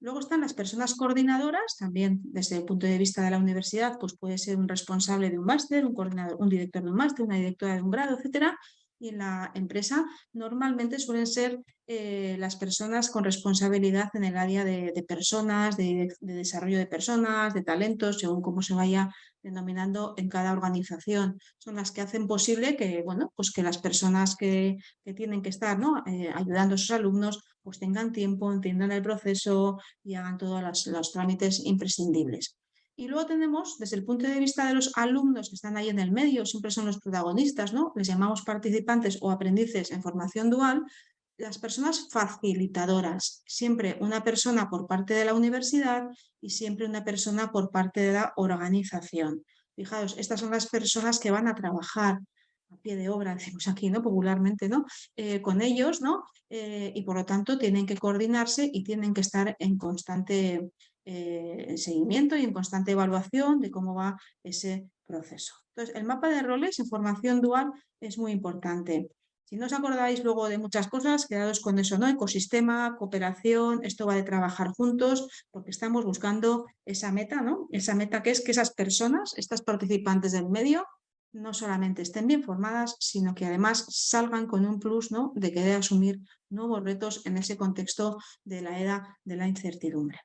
Speaker 2: Luego están las personas coordinadoras, también desde el punto de vista de la universidad, pues puede ser un responsable de un máster, un coordinador, un director de un máster, una directora de un grado, etcétera. Y en la empresa normalmente suelen ser las personas con responsabilidad en el área de personas, de desarrollo de personas, de talentos, según cómo se vaya denominando en cada organización. Son las que hacen posible que, bueno, pues que las personas que tienen que estar, ¿no?, ayudando a sus alumnos, pues tengan tiempo, entiendan el proceso y hagan todos los trámites imprescindibles. Y luego tenemos, desde el punto de vista de los alumnos que están ahí en el medio, siempre son los protagonistas, ¿no?, les llamamos participantes o aprendices en formación dual, las personas facilitadoras, siempre una persona por parte de la universidad y siempre una persona por parte de la organización. Fijaos, estas son las personas que van a trabajar a pie de obra, decimos aquí, ¿no?, popularmente, ¿no?, con ellos, ¿no?, y por lo tanto tienen que coordinarse y tienen que estar en constante seguimiento y en constante evaluación de cómo va ese proceso. Entonces, el mapa de roles en formación dual es muy importante. Si no os acordáis luego de muchas cosas, quedaos con eso, ¿no? Ecosistema, cooperación, esto va de trabajar juntos, porque estamos buscando esa meta, ¿no? Esa meta que es que esas personas, estas participantes del medio, no solamente estén bien formadas, sino que además salgan con un plus, ¿no?, de querer asumir nuevos retos en ese contexto de la era de la incertidumbre.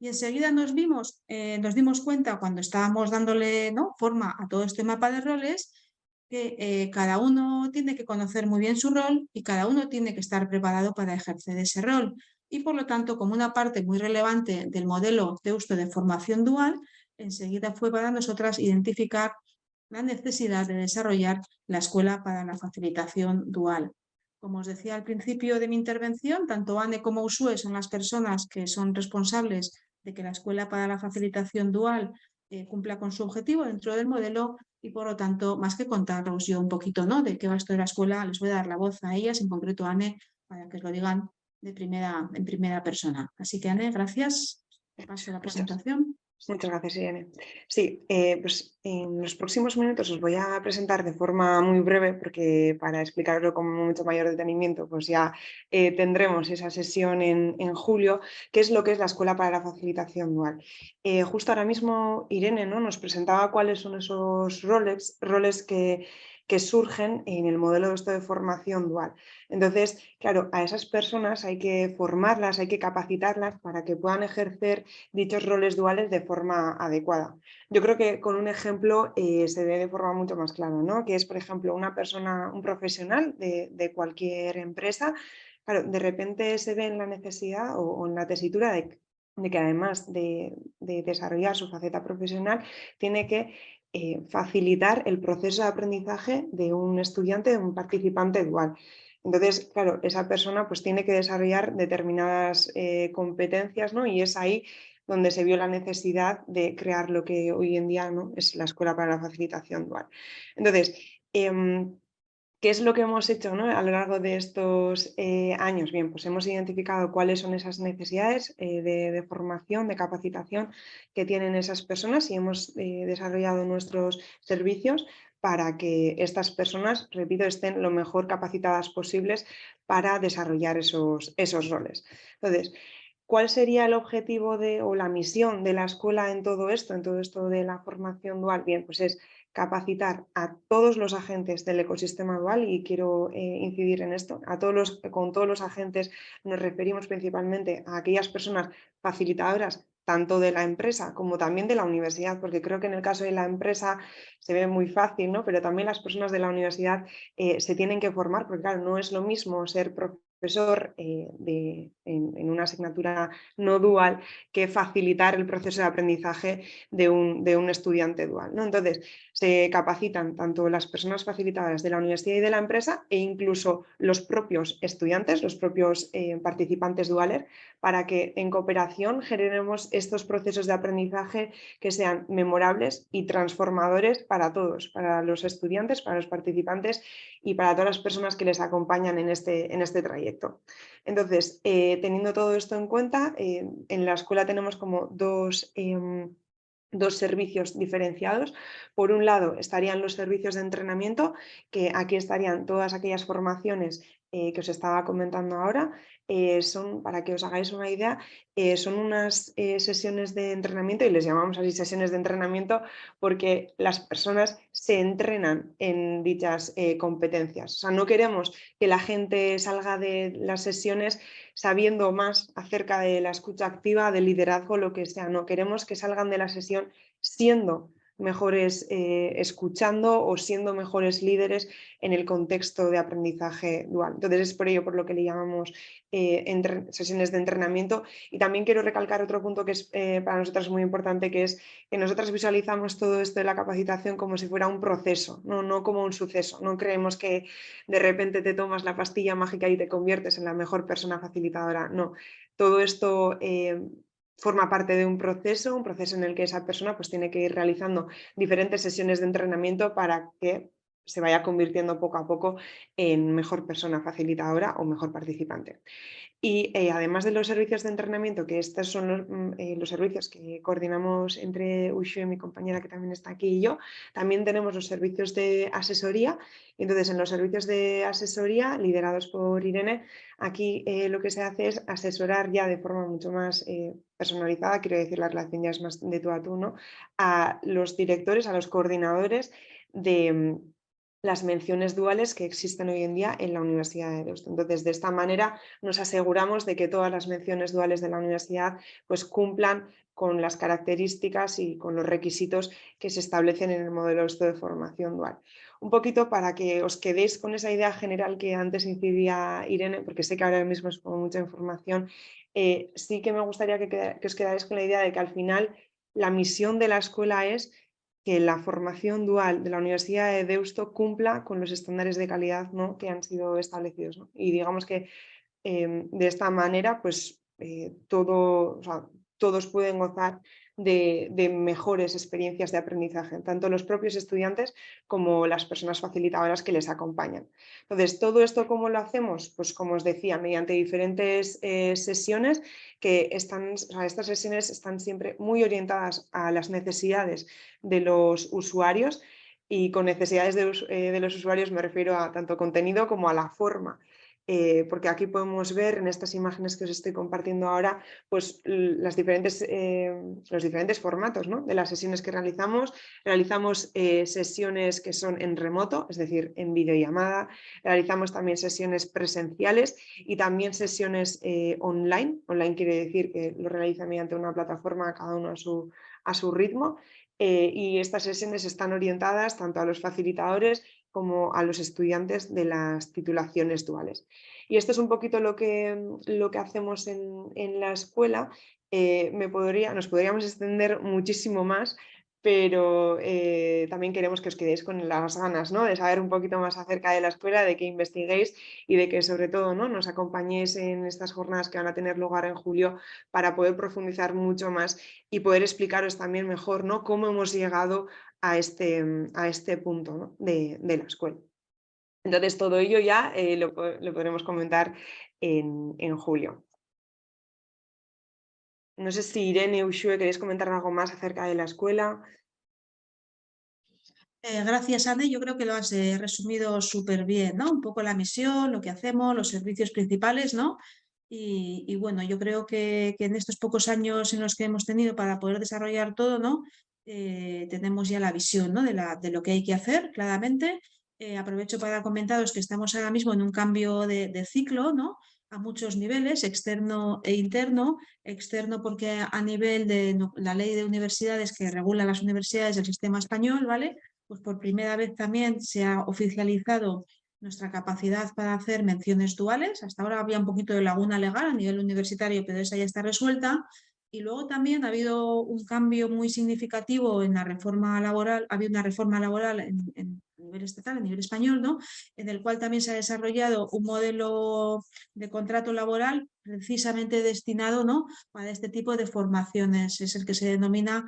Speaker 2: Y enseguida nos dimos cuenta cuando estábamos dándole, ¿no?, forma a todo este mapa de roles, que cada uno tiene que conocer muy bien su rol y cada uno tiene que estar preparado para ejercer ese rol. Y por lo tanto, como una parte muy relevante del modelo Deusto de formación dual, enseguida fue para nosotras identificar la necesidad de desarrollar la escuela para la facilitación dual. Como os decía al principio de mi intervención, tanto Anne como Uxue son las personas que son responsables de que la escuela para la facilitación dual cumpla con su objetivo dentro del modelo y por lo tanto, más que contaros yo un poquito, ¿no?, de qué va esto de la escuela, les voy a dar la voz a ellas, en concreto a Anne, para que os lo digan en primera persona. Así que Anne, gracias. Te paso la presentación.
Speaker 3: Muchas gracias, Irene. Sí, pues en los próximos minutos os voy a presentar de forma muy breve, porque para explicarlo con mucho mayor detenimiento, pues ya tendremos esa sesión en julio, qué es lo que es la Escuela para la Facilitación Dual. Justo ahora mismo Irene, ¿no?, nos presentaba cuáles son esos roles que surgen en el modelo de formación dual. Entonces, claro, a esas personas hay que formarlas, hay que capacitarlas para que puedan ejercer dichos roles duales de forma adecuada. Yo creo que con un ejemplo se ve de forma mucho más clara, ¿no?, que es, por ejemplo, una persona, un profesional de cualquier empresa, claro, de repente se ve en la necesidad o en la tesitura de que además de desarrollar su faceta profesional, tiene que facilitar el proceso de aprendizaje de un estudiante, de un participante dual. Entonces, claro, esa persona pues tiene que desarrollar determinadas competencias, ¿no? Y es ahí donde se vio la necesidad de crear lo que hoy en día, ¿no?, es la Escuela para la Facilitación Dual. Entonces, ¿qué es lo que hemos hecho, ¿no?, a lo largo de estos años? Bien, pues hemos identificado cuáles son esas necesidades de formación, de capacitación que tienen esas personas y hemos desarrollado nuestros servicios para que estas personas, repito, estén lo mejor capacitadas posibles para desarrollar esos roles. Entonces, ¿cuál sería el objetivo o la misión de la escuela en todo esto de la formación dual? Bien, pues es capacitar a todos los agentes del ecosistema dual, y quiero incidir en esto, con todos los agentes nos referimos principalmente a aquellas personas facilitadoras tanto de la empresa como también de la universidad, porque creo que en el caso de la empresa se ve muy fácil, ¿no?, pero también las personas de la universidad se tienen que formar, porque claro, no es lo mismo ser profesor en una asignatura no dual que facilitar el proceso de aprendizaje de un estudiante dual, ¿no? Entonces, se capacitan tanto las personas facilitadoras de la universidad y de la empresa e incluso los propios estudiantes, los propios participantes duales, para que en cooperación generemos estos procesos de aprendizaje que sean memorables y transformadores para todos, para los estudiantes, para los participantes y para todas las personas que les acompañan en este trayecto. Entonces, teniendo todo esto en cuenta, en la escuela tenemos como dos servicios diferenciados. Por un lado estarían los servicios de entrenamiento, que aquí estarían todas aquellas formaciones que os estaba comentando ahora. Son, para que os hagáis una idea, son unas sesiones de entrenamiento, y les llamamos así sesiones de entrenamiento porque las personas se entrenan en dichas competencias. O sea, no queremos que la gente salga de las sesiones sabiendo más acerca de la escucha activa, del liderazgo, lo que sea. No, queremos que salgan de la sesión siendo mejores escuchando o siendo mejores líderes en el contexto de aprendizaje dual. Entonces es por ello por lo que le llamamos sesiones de entrenamiento. Y también quiero recalcar otro punto que es para nosotras muy importante, que es que nosotras visualizamos todo esto de la capacitación como si fuera un proceso, no como un suceso. No creemos que de repente te tomas la pastilla mágica y te conviertes en la mejor persona facilitadora. No, todo esto forma parte de un proceso en el que esa persona pues tiene que ir realizando diferentes sesiones de entrenamiento para que se vaya convirtiendo poco a poco en mejor persona facilitadora o mejor participante. Y además de los servicios de entrenamiento, que estos son los servicios que coordinamos entre Uxue y mi compañera que también está aquí y yo, también tenemos los servicios de asesoría. Entonces, en los servicios de asesoría, liderados por Irene, aquí lo que se hace es asesorar ya de forma mucho más personalizada, quiero decir, la relación ya es más de tú a tú, ¿no?, a los directores, a los coordinadores las menciones duales que existen hoy en día en la Universidad de Deusto. Entonces, de esta manera nos aseguramos de que todas las menciones duales de la universidad pues, cumplan con las características y con los requisitos que se establecen en el modelo de formación dual. Un poquito para que os quedéis con esa idea general que antes incidía Irene, porque sé que ahora mismo es como mucha información, sí que me gustaría que os quedáis con la idea de que al final la misión de la escuela es que la formación dual de la Universidad de Deusto cumpla con los estándares de calidad, ¿no?, que han sido establecidos, ¿no? Y digamos que de esta manera pues, o sea, todos pueden gozar de mejores experiencias de aprendizaje, tanto los propios estudiantes como las personas facilitadoras que les acompañan. Entonces, ¿todo esto cómo lo hacemos? Pues como os decía, mediante diferentes sesiones que están, o sea, estas sesiones están siempre muy orientadas a las necesidades de los usuarios, y con necesidades de los usuarios me refiero a tanto contenido como a la forma. Porque aquí podemos ver en estas imágenes que os estoy compartiendo ahora pues, los diferentes formatos, ¿no?, de las sesiones que realizamos. Realizamos sesiones que son en remoto, es decir, en videollamada. Realizamos también sesiones presenciales y también sesiones online. Online quiere decir que lo realiza mediante una plataforma, cada uno a su ritmo. Y estas sesiones están orientadas tanto a los facilitadores como a los estudiantes de las titulaciones duales. Y esto es un poquito lo que hacemos en la escuela. Nos podríamos extender muchísimo más, pero también queremos que os quedéis con las ganas, ¿no?, de saber un poquito más acerca de la escuela, de que investiguéis y de que sobre todo, ¿no?, nos acompañéis en estas jornadas que van a tener lugar en julio para poder profundizar mucho más y poder explicaros también mejor, ¿no?, cómo hemos llegado a este punto, ¿no?, de la escuela. Entonces, todo ello ya lo podremos comentar en julio. No sé si Irene o Uxue queréis comentar algo más acerca de la escuela.
Speaker 2: Gracias, Anne. Yo creo que lo has resumido súper bien, ¿no? Un poco la misión, lo que hacemos, los servicios principales, ¿no? Y bueno, yo creo que en estos pocos años en los que hemos tenido para poder desarrollar todo, ¿no? Tenemos ya la visión, ¿no?, de lo que hay que hacer, claramente. Aprovecho para comentaros que estamos ahora mismo en un cambio de ciclo, ¿no?, a muchos niveles, externo e interno. Externo porque a nivel de la ley de universidades que regula las universidades del sistema español, ¿vale?, pues por primera vez también se ha oficializado nuestra capacidad para hacer menciones duales. Hasta ahora había un poquito de laguna legal a nivel universitario, pero esa ya está resuelta. Y luego también ha habido un cambio muy significativo en la reforma laboral. Ha habido una reforma laboral a nivel estatal, a nivel español, ¿no?, en el cual también se ha desarrollado un modelo de contrato laboral precisamente destinado, ¿no?, para este tipo de formaciones. Es el que se denomina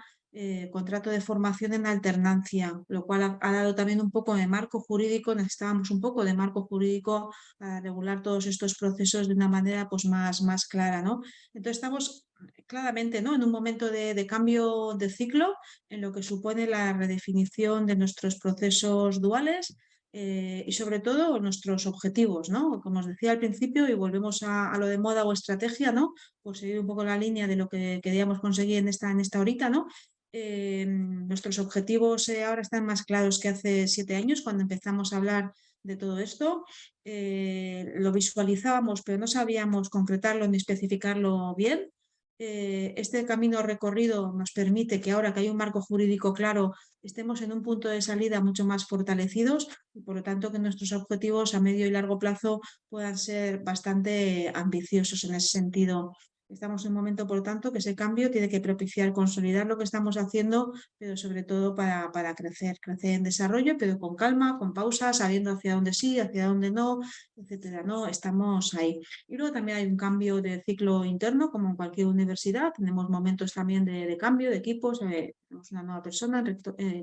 Speaker 2: contrato de formación en alternancia, lo cual ha dado también un poco de marco jurídico. Necesitábamos un poco de marco jurídico para regular todos estos procesos de una manera pues, más clara, ¿no? Entonces estamos claramente, ¿no?, en un momento de cambio de ciclo en lo que supone la redefinición de nuestros procesos duales. Y sobre todo nuestros objetivos, ¿no? Como os decía al principio, y volvemos a lo de moda o estrategia, ¿no?, por seguir un poco la línea de lo que queríamos conseguir en esta horita, ¿no? Nuestros objetivos ahora están más claros que hace 7 años, cuando empezamos a hablar de todo esto. Lo visualizábamos, pero no sabíamos concretarlo ni especificarlo bien. Este camino recorrido nos permite que ahora que hay un marco jurídico claro, estemos en un punto de salida mucho más fortalecidos y por lo tanto que nuestros objetivos a medio y largo plazo puedan ser bastante ambiciosos en ese sentido. Estamos en un momento, por lo tanto, que ese cambio tiene que propiciar consolidar lo que estamos haciendo, pero sobre todo para crecer en desarrollo, pero con calma, con pausa, sabiendo hacia dónde sí, hacia dónde no, etcétera, ¿no? Estamos ahí. Y luego también hay un cambio de ciclo interno, como en cualquier universidad. Tenemos momentos también de cambio de equipos. Tenemos una nueva persona,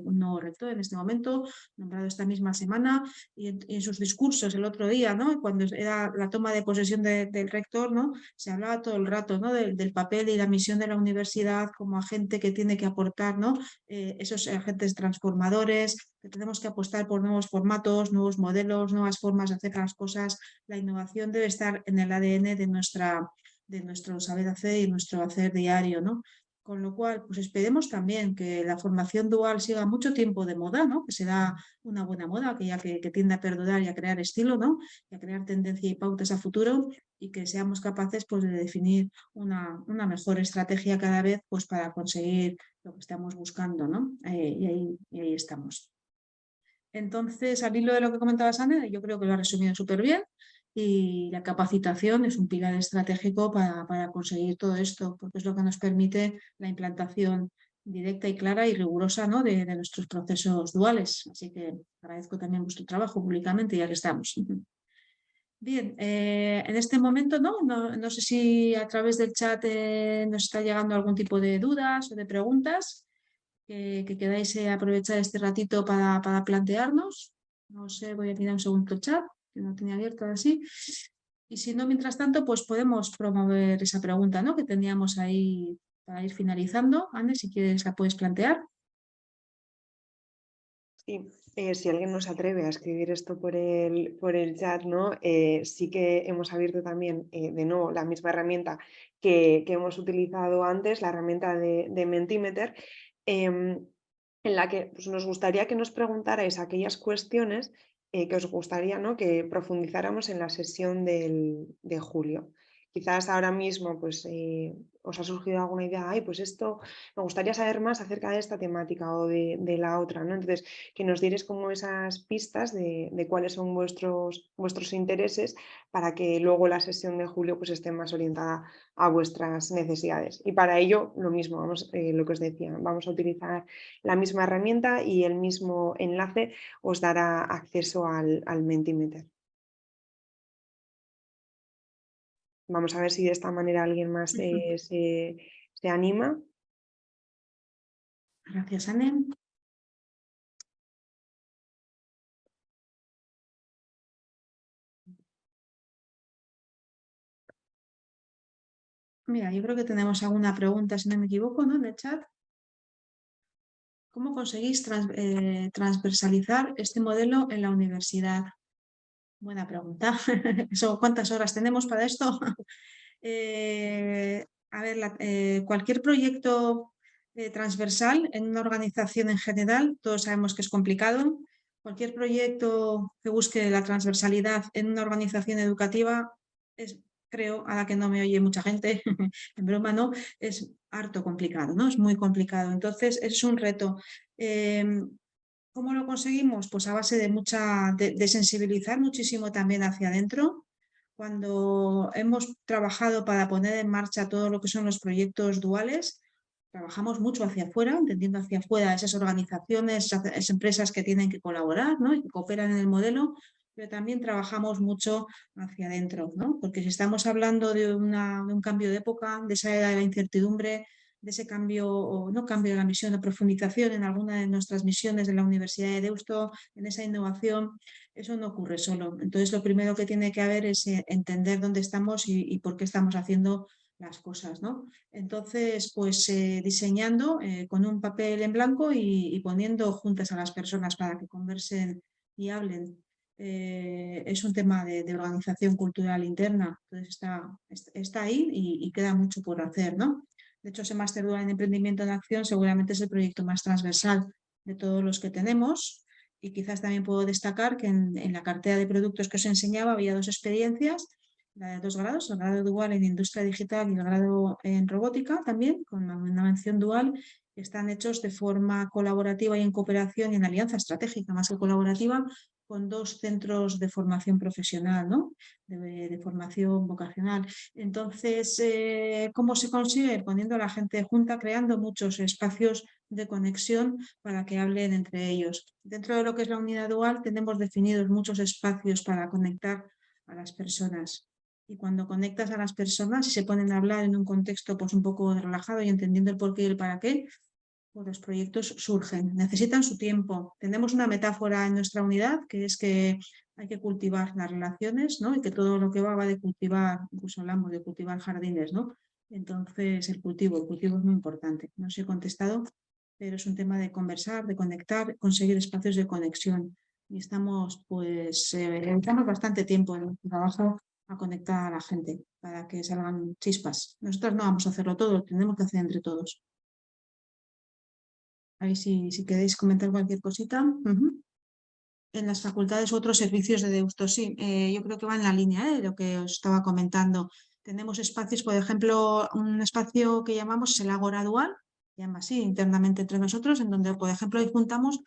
Speaker 2: un nuevo rector en este momento, nombrado esta misma semana, y en sus discursos el otro día, ¿no?, cuando era la toma de posesión del rector, ¿no?, se hablaba todo el rato, ¿no?, del papel y la misión de la universidad como agente que tiene que aportar, ¿no?, esos agentes transformadores, que tenemos que apostar por nuevos formatos, nuevos modelos, nuevas formas de hacer las cosas. La innovación debe estar en el ADN de nuestro saber hacer y nuestro hacer diario, ¿no? Con lo cual, pues esperemos también que la formación dual siga mucho tiempo de moda, ¿no? Que será una buena moda, que tiende a perdurar y a crear estilo, ¿no? Y a crear tendencia y pautas a futuro, y que seamos capaces, pues, de definir una mejor estrategia cada vez, pues, para conseguir lo que estamos buscando, ¿no? Y ahí estamos. Entonces, al hilo de lo que comentaba Sandra, yo creo que lo ha resumido súper bien, y la capacitación es un pilar estratégico para conseguir todo esto, porque es lo que nos permite la implantación directa y clara y rigurosa, ¿no? de nuestros procesos duales. Así que agradezco también vuestro trabajo públicamente, ya que estamos. Bien, en este momento no sé si a través del chat nos está llegando algún tipo de dudas o de preguntas que queráis aprovechar este ratito para plantearnos. No sé, voy a mirar un segundo el chat, que no tenía abierto así. Y si no, mientras tanto, pues podemos promover esa pregunta, ¿no? Que teníamos ahí para ir finalizando. Anne, si quieres la puedes plantear.
Speaker 3: Sí, si alguien nos atreve a escribir esto por el chat, ¿no? Sí que hemos abierto también de nuevo la misma herramienta que hemos utilizado antes, la herramienta de Mentimeter, en la que pues, nos gustaría que nos preguntarais aquellas cuestiones que os gustaría, ¿no? Que profundizáramos en la sesión de julio. Quizás ahora mismo pues, os ha surgido alguna idea, ay, pues esto me gustaría saber más acerca de esta temática o de la otra, ¿no? Entonces, que nos dierais como esas pistas de cuáles son vuestros intereses para que luego la sesión de julio pues, esté más orientada a vuestras necesidades. Y para ello, lo mismo, lo que os decía, vamos a utilizar la misma herramienta y el mismo enlace os dará acceso al Mentimeter. Vamos a ver si de esta manera alguien más se anima.
Speaker 2: Gracias, Anne. Mira, yo creo que tenemos alguna pregunta, si no me equivoco, ¿no? En el chat. ¿Cómo conseguís transversalizar este modelo en la universidad? Buena pregunta. ¿Cuántas horas tenemos para esto? A ver, cualquier proyecto transversal en una organización en general, todos sabemos que es complicado. Cualquier proyecto que busque la transversalidad en una organización educativa es, creo, a la que no me oye mucha gente, en broma, ¿no? Es harto complicado, ¿no? Es muy complicado. Entonces, es un reto. ¿Cómo lo conseguimos? Pues a base de sensibilizar muchísimo también hacia adentro. Cuando hemos trabajado para poner en marcha todo lo que son los proyectos duales, trabajamos mucho hacia afuera, entendiendo hacia afuera esas organizaciones, esas empresas que tienen que colaborar, ¿no? Y que cooperan en el modelo, pero también trabajamos mucho hacia adentro, ¿no? Porque si estamos hablando de un cambio de época, de esa era de la incertidumbre, de ese cambio, o no cambio de la misión, de profundización en alguna de nuestras misiones de la Universidad de Deusto, en esa innovación, eso no ocurre solo. Entonces, lo primero que tiene que haber es entender dónde estamos y por qué estamos haciendo las cosas, ¿no? Entonces, pues diseñando con un papel en blanco y poniendo juntas a las personas para que conversen y hablen. Es un tema de organización cultural interna, entonces está ahí y queda mucho por hacer, ¿no? De hecho, ese máster dual en emprendimiento en acción seguramente es el proyecto más transversal de todos los que tenemos, y quizás también puedo destacar que en la cartera de productos que os enseñaba había dos experiencias, la de 2 grados, el grado dual en industria digital y el grado en robótica también, con una mención dual, que están hechos de forma colaborativa y en cooperación y en alianza estratégica más que colaborativa con 2 centros de formación profesional, ¿no? de formación vocacional. Entonces, ¿cómo se consigue? Poniendo a la gente junta, creando muchos espacios de conexión para que hablen entre ellos. Dentro de lo que es la unidad dual tenemos definidos muchos espacios para conectar a las personas. Y cuando conectas a las personas y se ponen a hablar en un contexto pues un poco relajado y entendiendo el porqué y el para qué, pues los proyectos surgen, necesitan su tiempo. Tenemos una metáfora en nuestra unidad que es que hay que cultivar las relaciones, ¿no? Y que todo lo que va de cultivar, incluso hablamos de cultivar jardines, ¿no? Entonces el cultivo es muy importante. No os he contestado, pero es un tema de conversar, de conectar, conseguir espacios de conexión. Y estamos, pues, dedicamos bastante tiempo en el trabajo a conectar a la gente para que salgan chispas. Nosotros no vamos a hacerlo todo, lo tenemos que hacer entre todos. Ahí si queréis comentar cualquier cosita. En las facultades u otros servicios de Deusto, sí, yo creo que va en la línea de lo que os estaba comentando. Tenemos espacios, por ejemplo, un espacio que llamamos el Ágora Dual, se llama así internamente entre nosotros, en donde, por ejemplo, ahí juntamos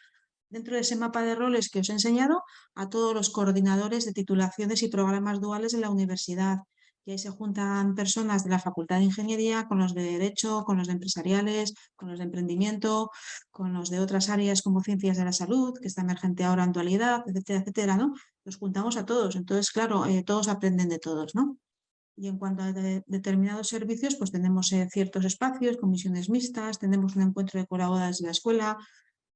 Speaker 2: dentro de ese mapa de roles que os he enseñado a todos los coordinadores de titulaciones y programas duales de la universidad. Y ahí se juntan personas de la Facultad de Ingeniería con los de Derecho, con los de Empresariales, con los de Emprendimiento, con los de otras áreas como Ciencias de la Salud, que está emergente ahora en dualidad, etcétera, etcétera, ¿no? Los juntamos a todos. Entonces, claro, todos aprenden de todos, ¿no? Y en cuanto a determinados servicios, pues tenemos ciertos espacios, comisiones mixtas, tenemos un encuentro de colaboradores de la escuela,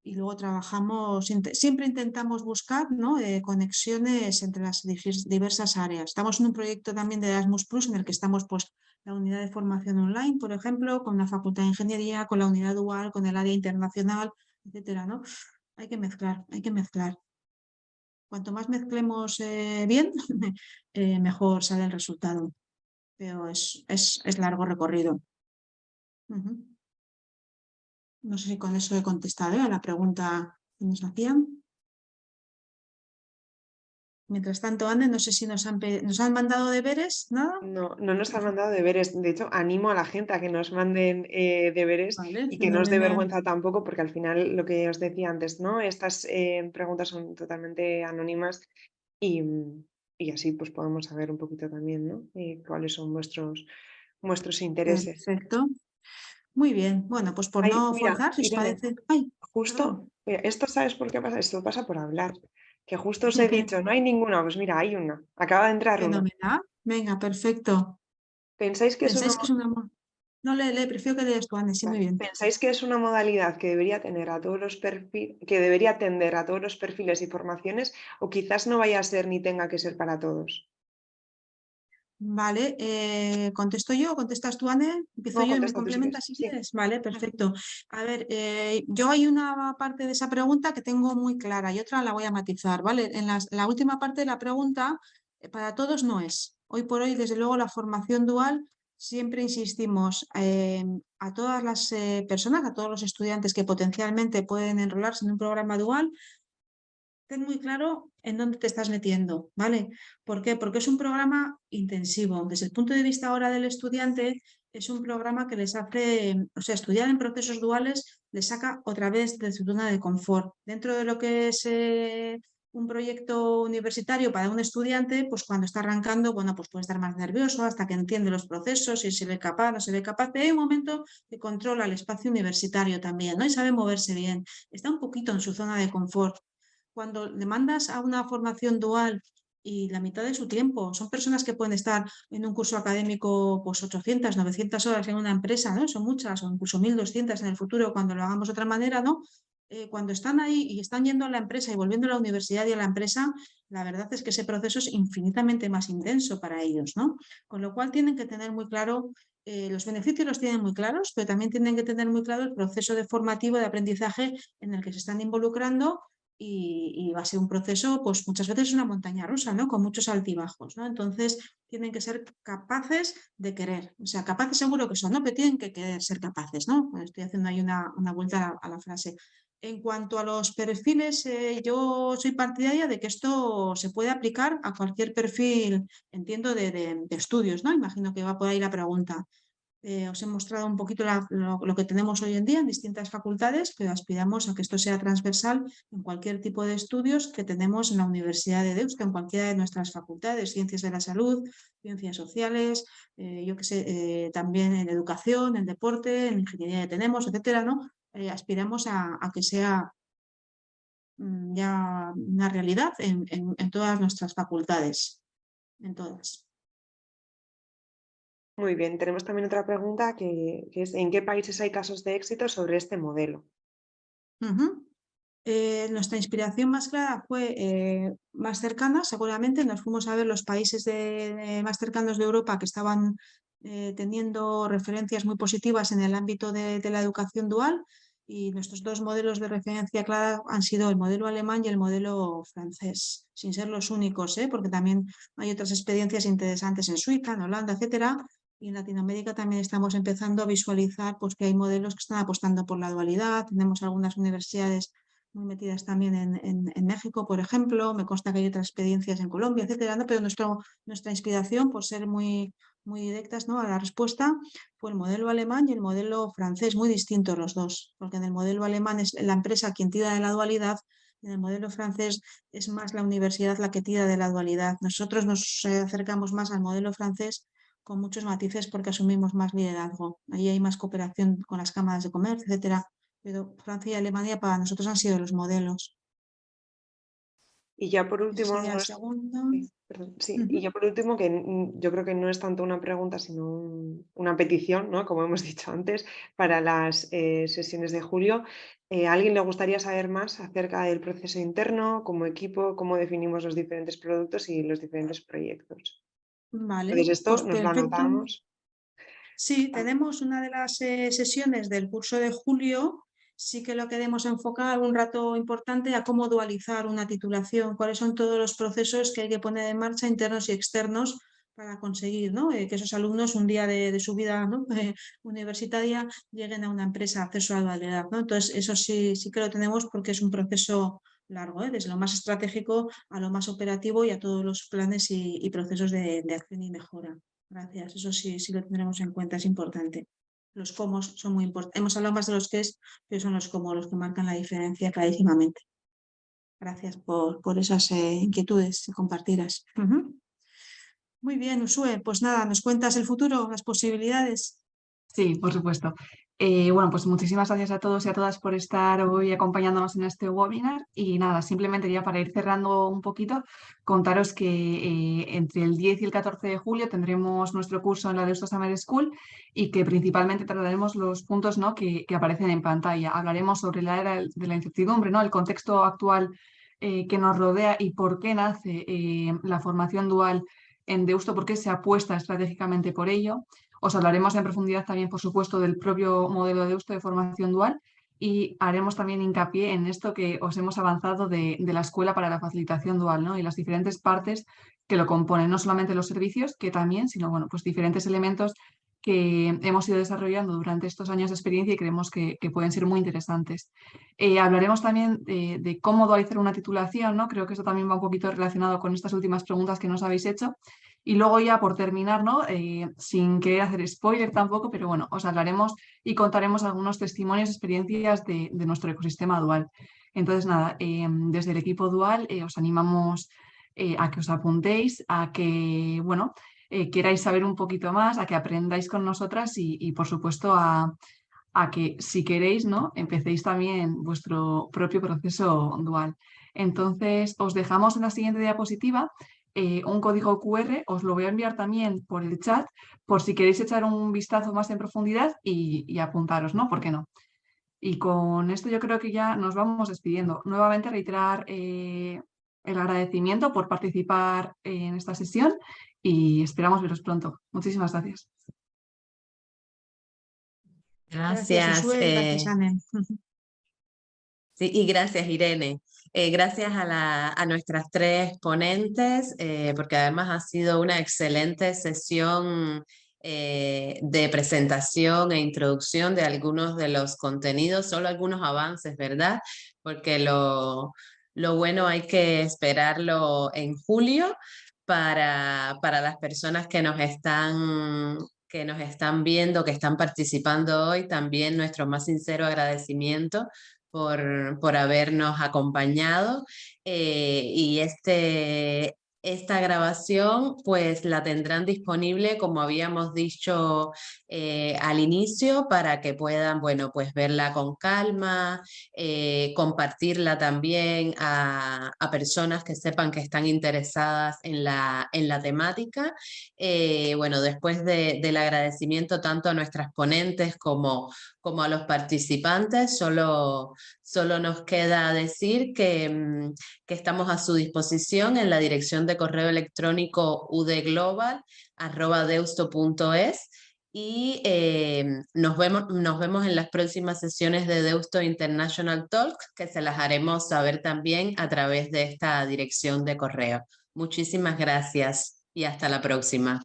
Speaker 2: y luego trabajamos, siempre intentamos buscar, ¿no? Conexiones entre las diversas áreas. Estamos en un proyecto también de Erasmus Plus en el que estamos, pues, la unidad de formación online, por ejemplo, con la Facultad de Ingeniería, con la unidad dual, con el área internacional, etcétera, ¿no? Hay que mezclar, hay que mezclar. Cuanto más mezclemos bien, mejor sale el resultado. Pero es largo recorrido. No sé si con eso he contestado a la pregunta que nos hacían. Mientras tanto, Anne, no sé si nos han mandado deberes, ¿nada?
Speaker 3: No, no nos han mandado deberes. De hecho, animo a la gente a que nos manden deberes
Speaker 2: Vale,
Speaker 3: y que no os dé
Speaker 2: fenomenal.
Speaker 3: vergüenza tampoco, porque al final lo que os decía antes, ¿no? Estas preguntas son totalmente anónimas y así pues podemos saber un poquito también, ¿no? Cuáles son vuestros intereses.
Speaker 2: Perfecto. Muy bien. Bueno, pues por
Speaker 3: Ay,
Speaker 2: no
Speaker 3: mira,
Speaker 2: forzar, si os
Speaker 3: Irene,
Speaker 2: parece. Ay,
Speaker 3: justo,
Speaker 2: perdón.
Speaker 3: mira, esto ¿sabes por qué pasa? Esto pasa por hablar. Que justo os he dicho, no hay ninguna, pues mira, hay una. Acaba de entrar una.
Speaker 2: Fenomenal. Venga, perfecto.
Speaker 3: ¿Pensáis que es una,
Speaker 2: ¿Pensáis que es una... No, prefiero que leas tú, Anne, sí, muy
Speaker 3: vale,
Speaker 2: bien.
Speaker 3: ¿pensáis que es una modalidad que debería tener a todos los que debería atender a todos los perfiles y formaciones, o quizás no vaya a ser ni tenga que ser para todos?
Speaker 2: Vale, ¿contesto yo o contestas tú, Anne? Empiezo
Speaker 3: No,
Speaker 2: yo y me
Speaker 3: contesta tú si
Speaker 2: complementas
Speaker 3: quieres.
Speaker 2: si
Speaker 3: Sí.
Speaker 2: quieres. Vale, perfecto. A ver, yo hay una parte de esa pregunta que tengo muy clara y otra la voy a matizar, ¿vale? En la última parte de la pregunta, para todos no es. Hoy por hoy, desde luego, la formación dual, siempre insistimos a todas las personas, a todos los estudiantes que potencialmente pueden enrolarse en un programa dual, ten muy claro en dónde te estás metiendo, ¿vale? ¿Por qué? Porque es un programa intensivo. Desde el punto de vista ahora del estudiante, es un programa que les hace, o sea, estudiar en procesos duales les saca otra vez de su zona de confort. Dentro de lo que es un proyecto universitario para un estudiante, pues cuando está arrancando, bueno, pues puede estar más nervioso hasta que entiende los procesos, si se ve capaz, no se ve capaz, pero hay un momento que controla el espacio universitario también, ¿no? Y sabe moverse bien. Está un poquito en su zona de confort. Cuando le mandas a una formación dual y la mitad de su tiempo, son personas que pueden estar en un curso académico pues 800, 900 horas en una empresa, ¿no? Son muchas, o incluso 1200 en el futuro cuando lo hagamos de otra manera, ¿no? Cuando están ahí y están yendo a la empresa y volviendo a la universidad y a la empresa, la verdad es que ese proceso es infinitamente más intenso para ellos, ¿no? Con lo cual tienen que tener muy claro, los beneficios los tienen muy claros, pero también tienen que tener muy claro el proceso de formativo, de aprendizaje en el que se están involucrando y va a ser un proceso, pues muchas veces una montaña rusa, ¿no? Con muchos altibajos, ¿no? Entonces tienen que ser capaces de querer, o sea, capaces seguro que son, ¿no? Pero tienen que querer ser capaces, ¿no? Estoy haciendo ahí una vuelta a la frase. En cuanto a los perfiles, yo soy partidaria de que esto se puede aplicar a cualquier perfil, entiendo, de estudios, ¿no? Imagino que va por ahí la pregunta. Os he mostrado un poquito lo que tenemos hoy en día en distintas facultades, pero aspiramos a que esto sea transversal en cualquier tipo de estudios que tenemos en la Universidad de Deusto, en cualquiera de nuestras facultades, ciencias de la salud, ciencias sociales, yo que sé, también en educación, en deporte, en ingeniería que tenemos, etcétera, ¿no? Aspiramos a que sea ya una realidad en todas nuestras facultades, en todas.
Speaker 3: Muy bien, tenemos también otra pregunta que es ¿en qué países hay casos de éxito sobre este modelo?
Speaker 2: Nuestra inspiración más clara fue más cercana, seguramente nos fuimos a ver los países más cercanos de Europa que estaban teniendo referencias muy positivas en el ámbito de la educación dual, y nuestros dos modelos de referencia clara han sido el modelo alemán y el modelo francés, sin ser los únicos, porque también hay otras experiencias interesantes en Suiza, en Holanda, etcétera, y en Latinoamérica también estamos empezando a visualizar pues, que hay modelos que están apostando por la dualidad. Tenemos algunas universidades muy metidas también en México, por ejemplo. Me consta que hay otras experiencias en Colombia, etcétera, ¿no? Pero nuestra inspiración, por ser muy directas, ¿no?, a la respuesta, fue el modelo alemán y el modelo francés, muy distintos los dos, porque en el modelo alemán es la empresa quien tira de la dualidad, y en el modelo francés es más la universidad la que tira de la dualidad. Nosotros nos acercamos más al modelo francés con muchos matices porque asumimos más liderazgo. Ahí hay más cooperación con las cámaras de comercio, etcétera. Pero Francia y Alemania para nosotros han sido los modelos.
Speaker 3: Y ya por
Speaker 2: Ese
Speaker 3: último,
Speaker 2: sería el segundo.
Speaker 3: perdón, sí, y ya por último, que yo creo que no es tanto una pregunta, sino una petición, ¿no?, como hemos dicho antes, para las sesiones de julio. ¿A alguien le gustaría saber más acerca del proceso interno, como equipo, cómo definimos los diferentes productos y los diferentes proyectos?
Speaker 2: Vale,
Speaker 3: Entonces esto
Speaker 2: pues
Speaker 3: nos lo
Speaker 2: perfecto.
Speaker 3: anotamos.
Speaker 2: Sí, tenemos una de las sesiones del curso de julio. Sí que lo queremos enfocar un rato importante a cómo dualizar una titulación, cuáles son todos los procesos que hay que poner en marcha, internos y externos, para conseguir, ¿no?, que esos alumnos un día de su vida, ¿no?, universitaria lleguen a una empresa, acceso a la dualidad, ¿no? Entonces, eso sí que lo tenemos porque es un proceso largo, desde lo más estratégico a lo más operativo y a todos los planes y procesos de acción y mejora. Gracias, eso sí lo tendremos en cuenta, es importante. Los cómo son muy importantes. Hemos hablado más de los qué es, pero son los cómo los que marcan la diferencia clarísimamente. Gracias por esas inquietudes compartidas. Muy bien, Uxue, pues nada, ¿nos cuentas el futuro, las posibilidades?
Speaker 4: Sí, por supuesto. Bueno, pues muchísimas gracias a todos y a todas por estar hoy acompañándonos en este webinar. Y nada, simplemente ya para ir cerrando un poquito, contaros que entre el 10 y el 14 de julio tendremos nuestro curso en la Deusto Summer School y que principalmente trataremos los puntos, ¿no?, que aparecen en pantalla. Hablaremos sobre la era de la incertidumbre, ¿no?, el contexto actual que nos rodea y por qué nace la formación dual en Deusto, por qué se apuesta estratégicamente por ello. Os hablaremos en profundidad también, por supuesto, del propio modelo de Deusto de formación dual y haremos también hincapié en esto que os hemos avanzado de la Escuela para la Facilitación Dual, ¿no?, y las diferentes partes que lo componen, no solamente los servicios, que también, sino bueno, pues diferentes elementos que hemos ido desarrollando durante estos años de experiencia y creemos que pueden ser muy interesantes. Hablaremos también de cómo dualizar una titulación, ¿no? Creo que eso también va un poquito relacionado con estas últimas preguntas que nos habéis hecho. Y luego ya por terminar, ¿no?, sin querer hacer spoiler tampoco, pero bueno, os hablaremos y contaremos algunos testimonios, experiencias de nuestro ecosistema dual. Entonces nada, desde el equipo dual os animamos a que os apuntéis, a que, bueno, queráis saber un poquito más, a que aprendáis con nosotras y por supuesto a que si queréis, ¿no?, empecéis también vuestro propio proceso dual. Entonces os dejamos en la siguiente diapositiva un código QR, os lo voy a enviar también por el chat, por si queréis echar un vistazo más en profundidad y apuntaros, ¿no? ¿Por qué no? Y con esto yo creo que ya nos vamos despidiendo. Nuevamente reiterar el agradecimiento por participar en esta sesión y esperamos veros pronto. Muchísimas gracias.
Speaker 2: Gracias, Uxue, gracias, Anne.
Speaker 1: Sí, y gracias, Irene. Gracias a nuestras tres ponentes, porque además ha sido una excelente sesión de presentación e introducción de algunos de los contenidos, solo algunos avances, ¿verdad? Porque lo bueno hay que esperarlo en julio para las personas que nos están viendo, que están participando hoy. También nuestro más sincero agradecimiento por habernos acompañado y esta grabación pues la tendrán disponible, como habíamos dicho al inicio, para que puedan, bueno, pues verla con calma, compartirla también a personas que sepan que están interesadas en la temática. Bueno, después del agradecimiento tanto a nuestras ponentes como a los participantes, solo nos queda decir que estamos a su disposición en la dirección de correo electrónico udglobal@deusto.es y nos vemos en las próximas sesiones de Deusto International Talk, que se las haremos saber también a través de esta dirección de correo. Muchísimas gracias y hasta la próxima.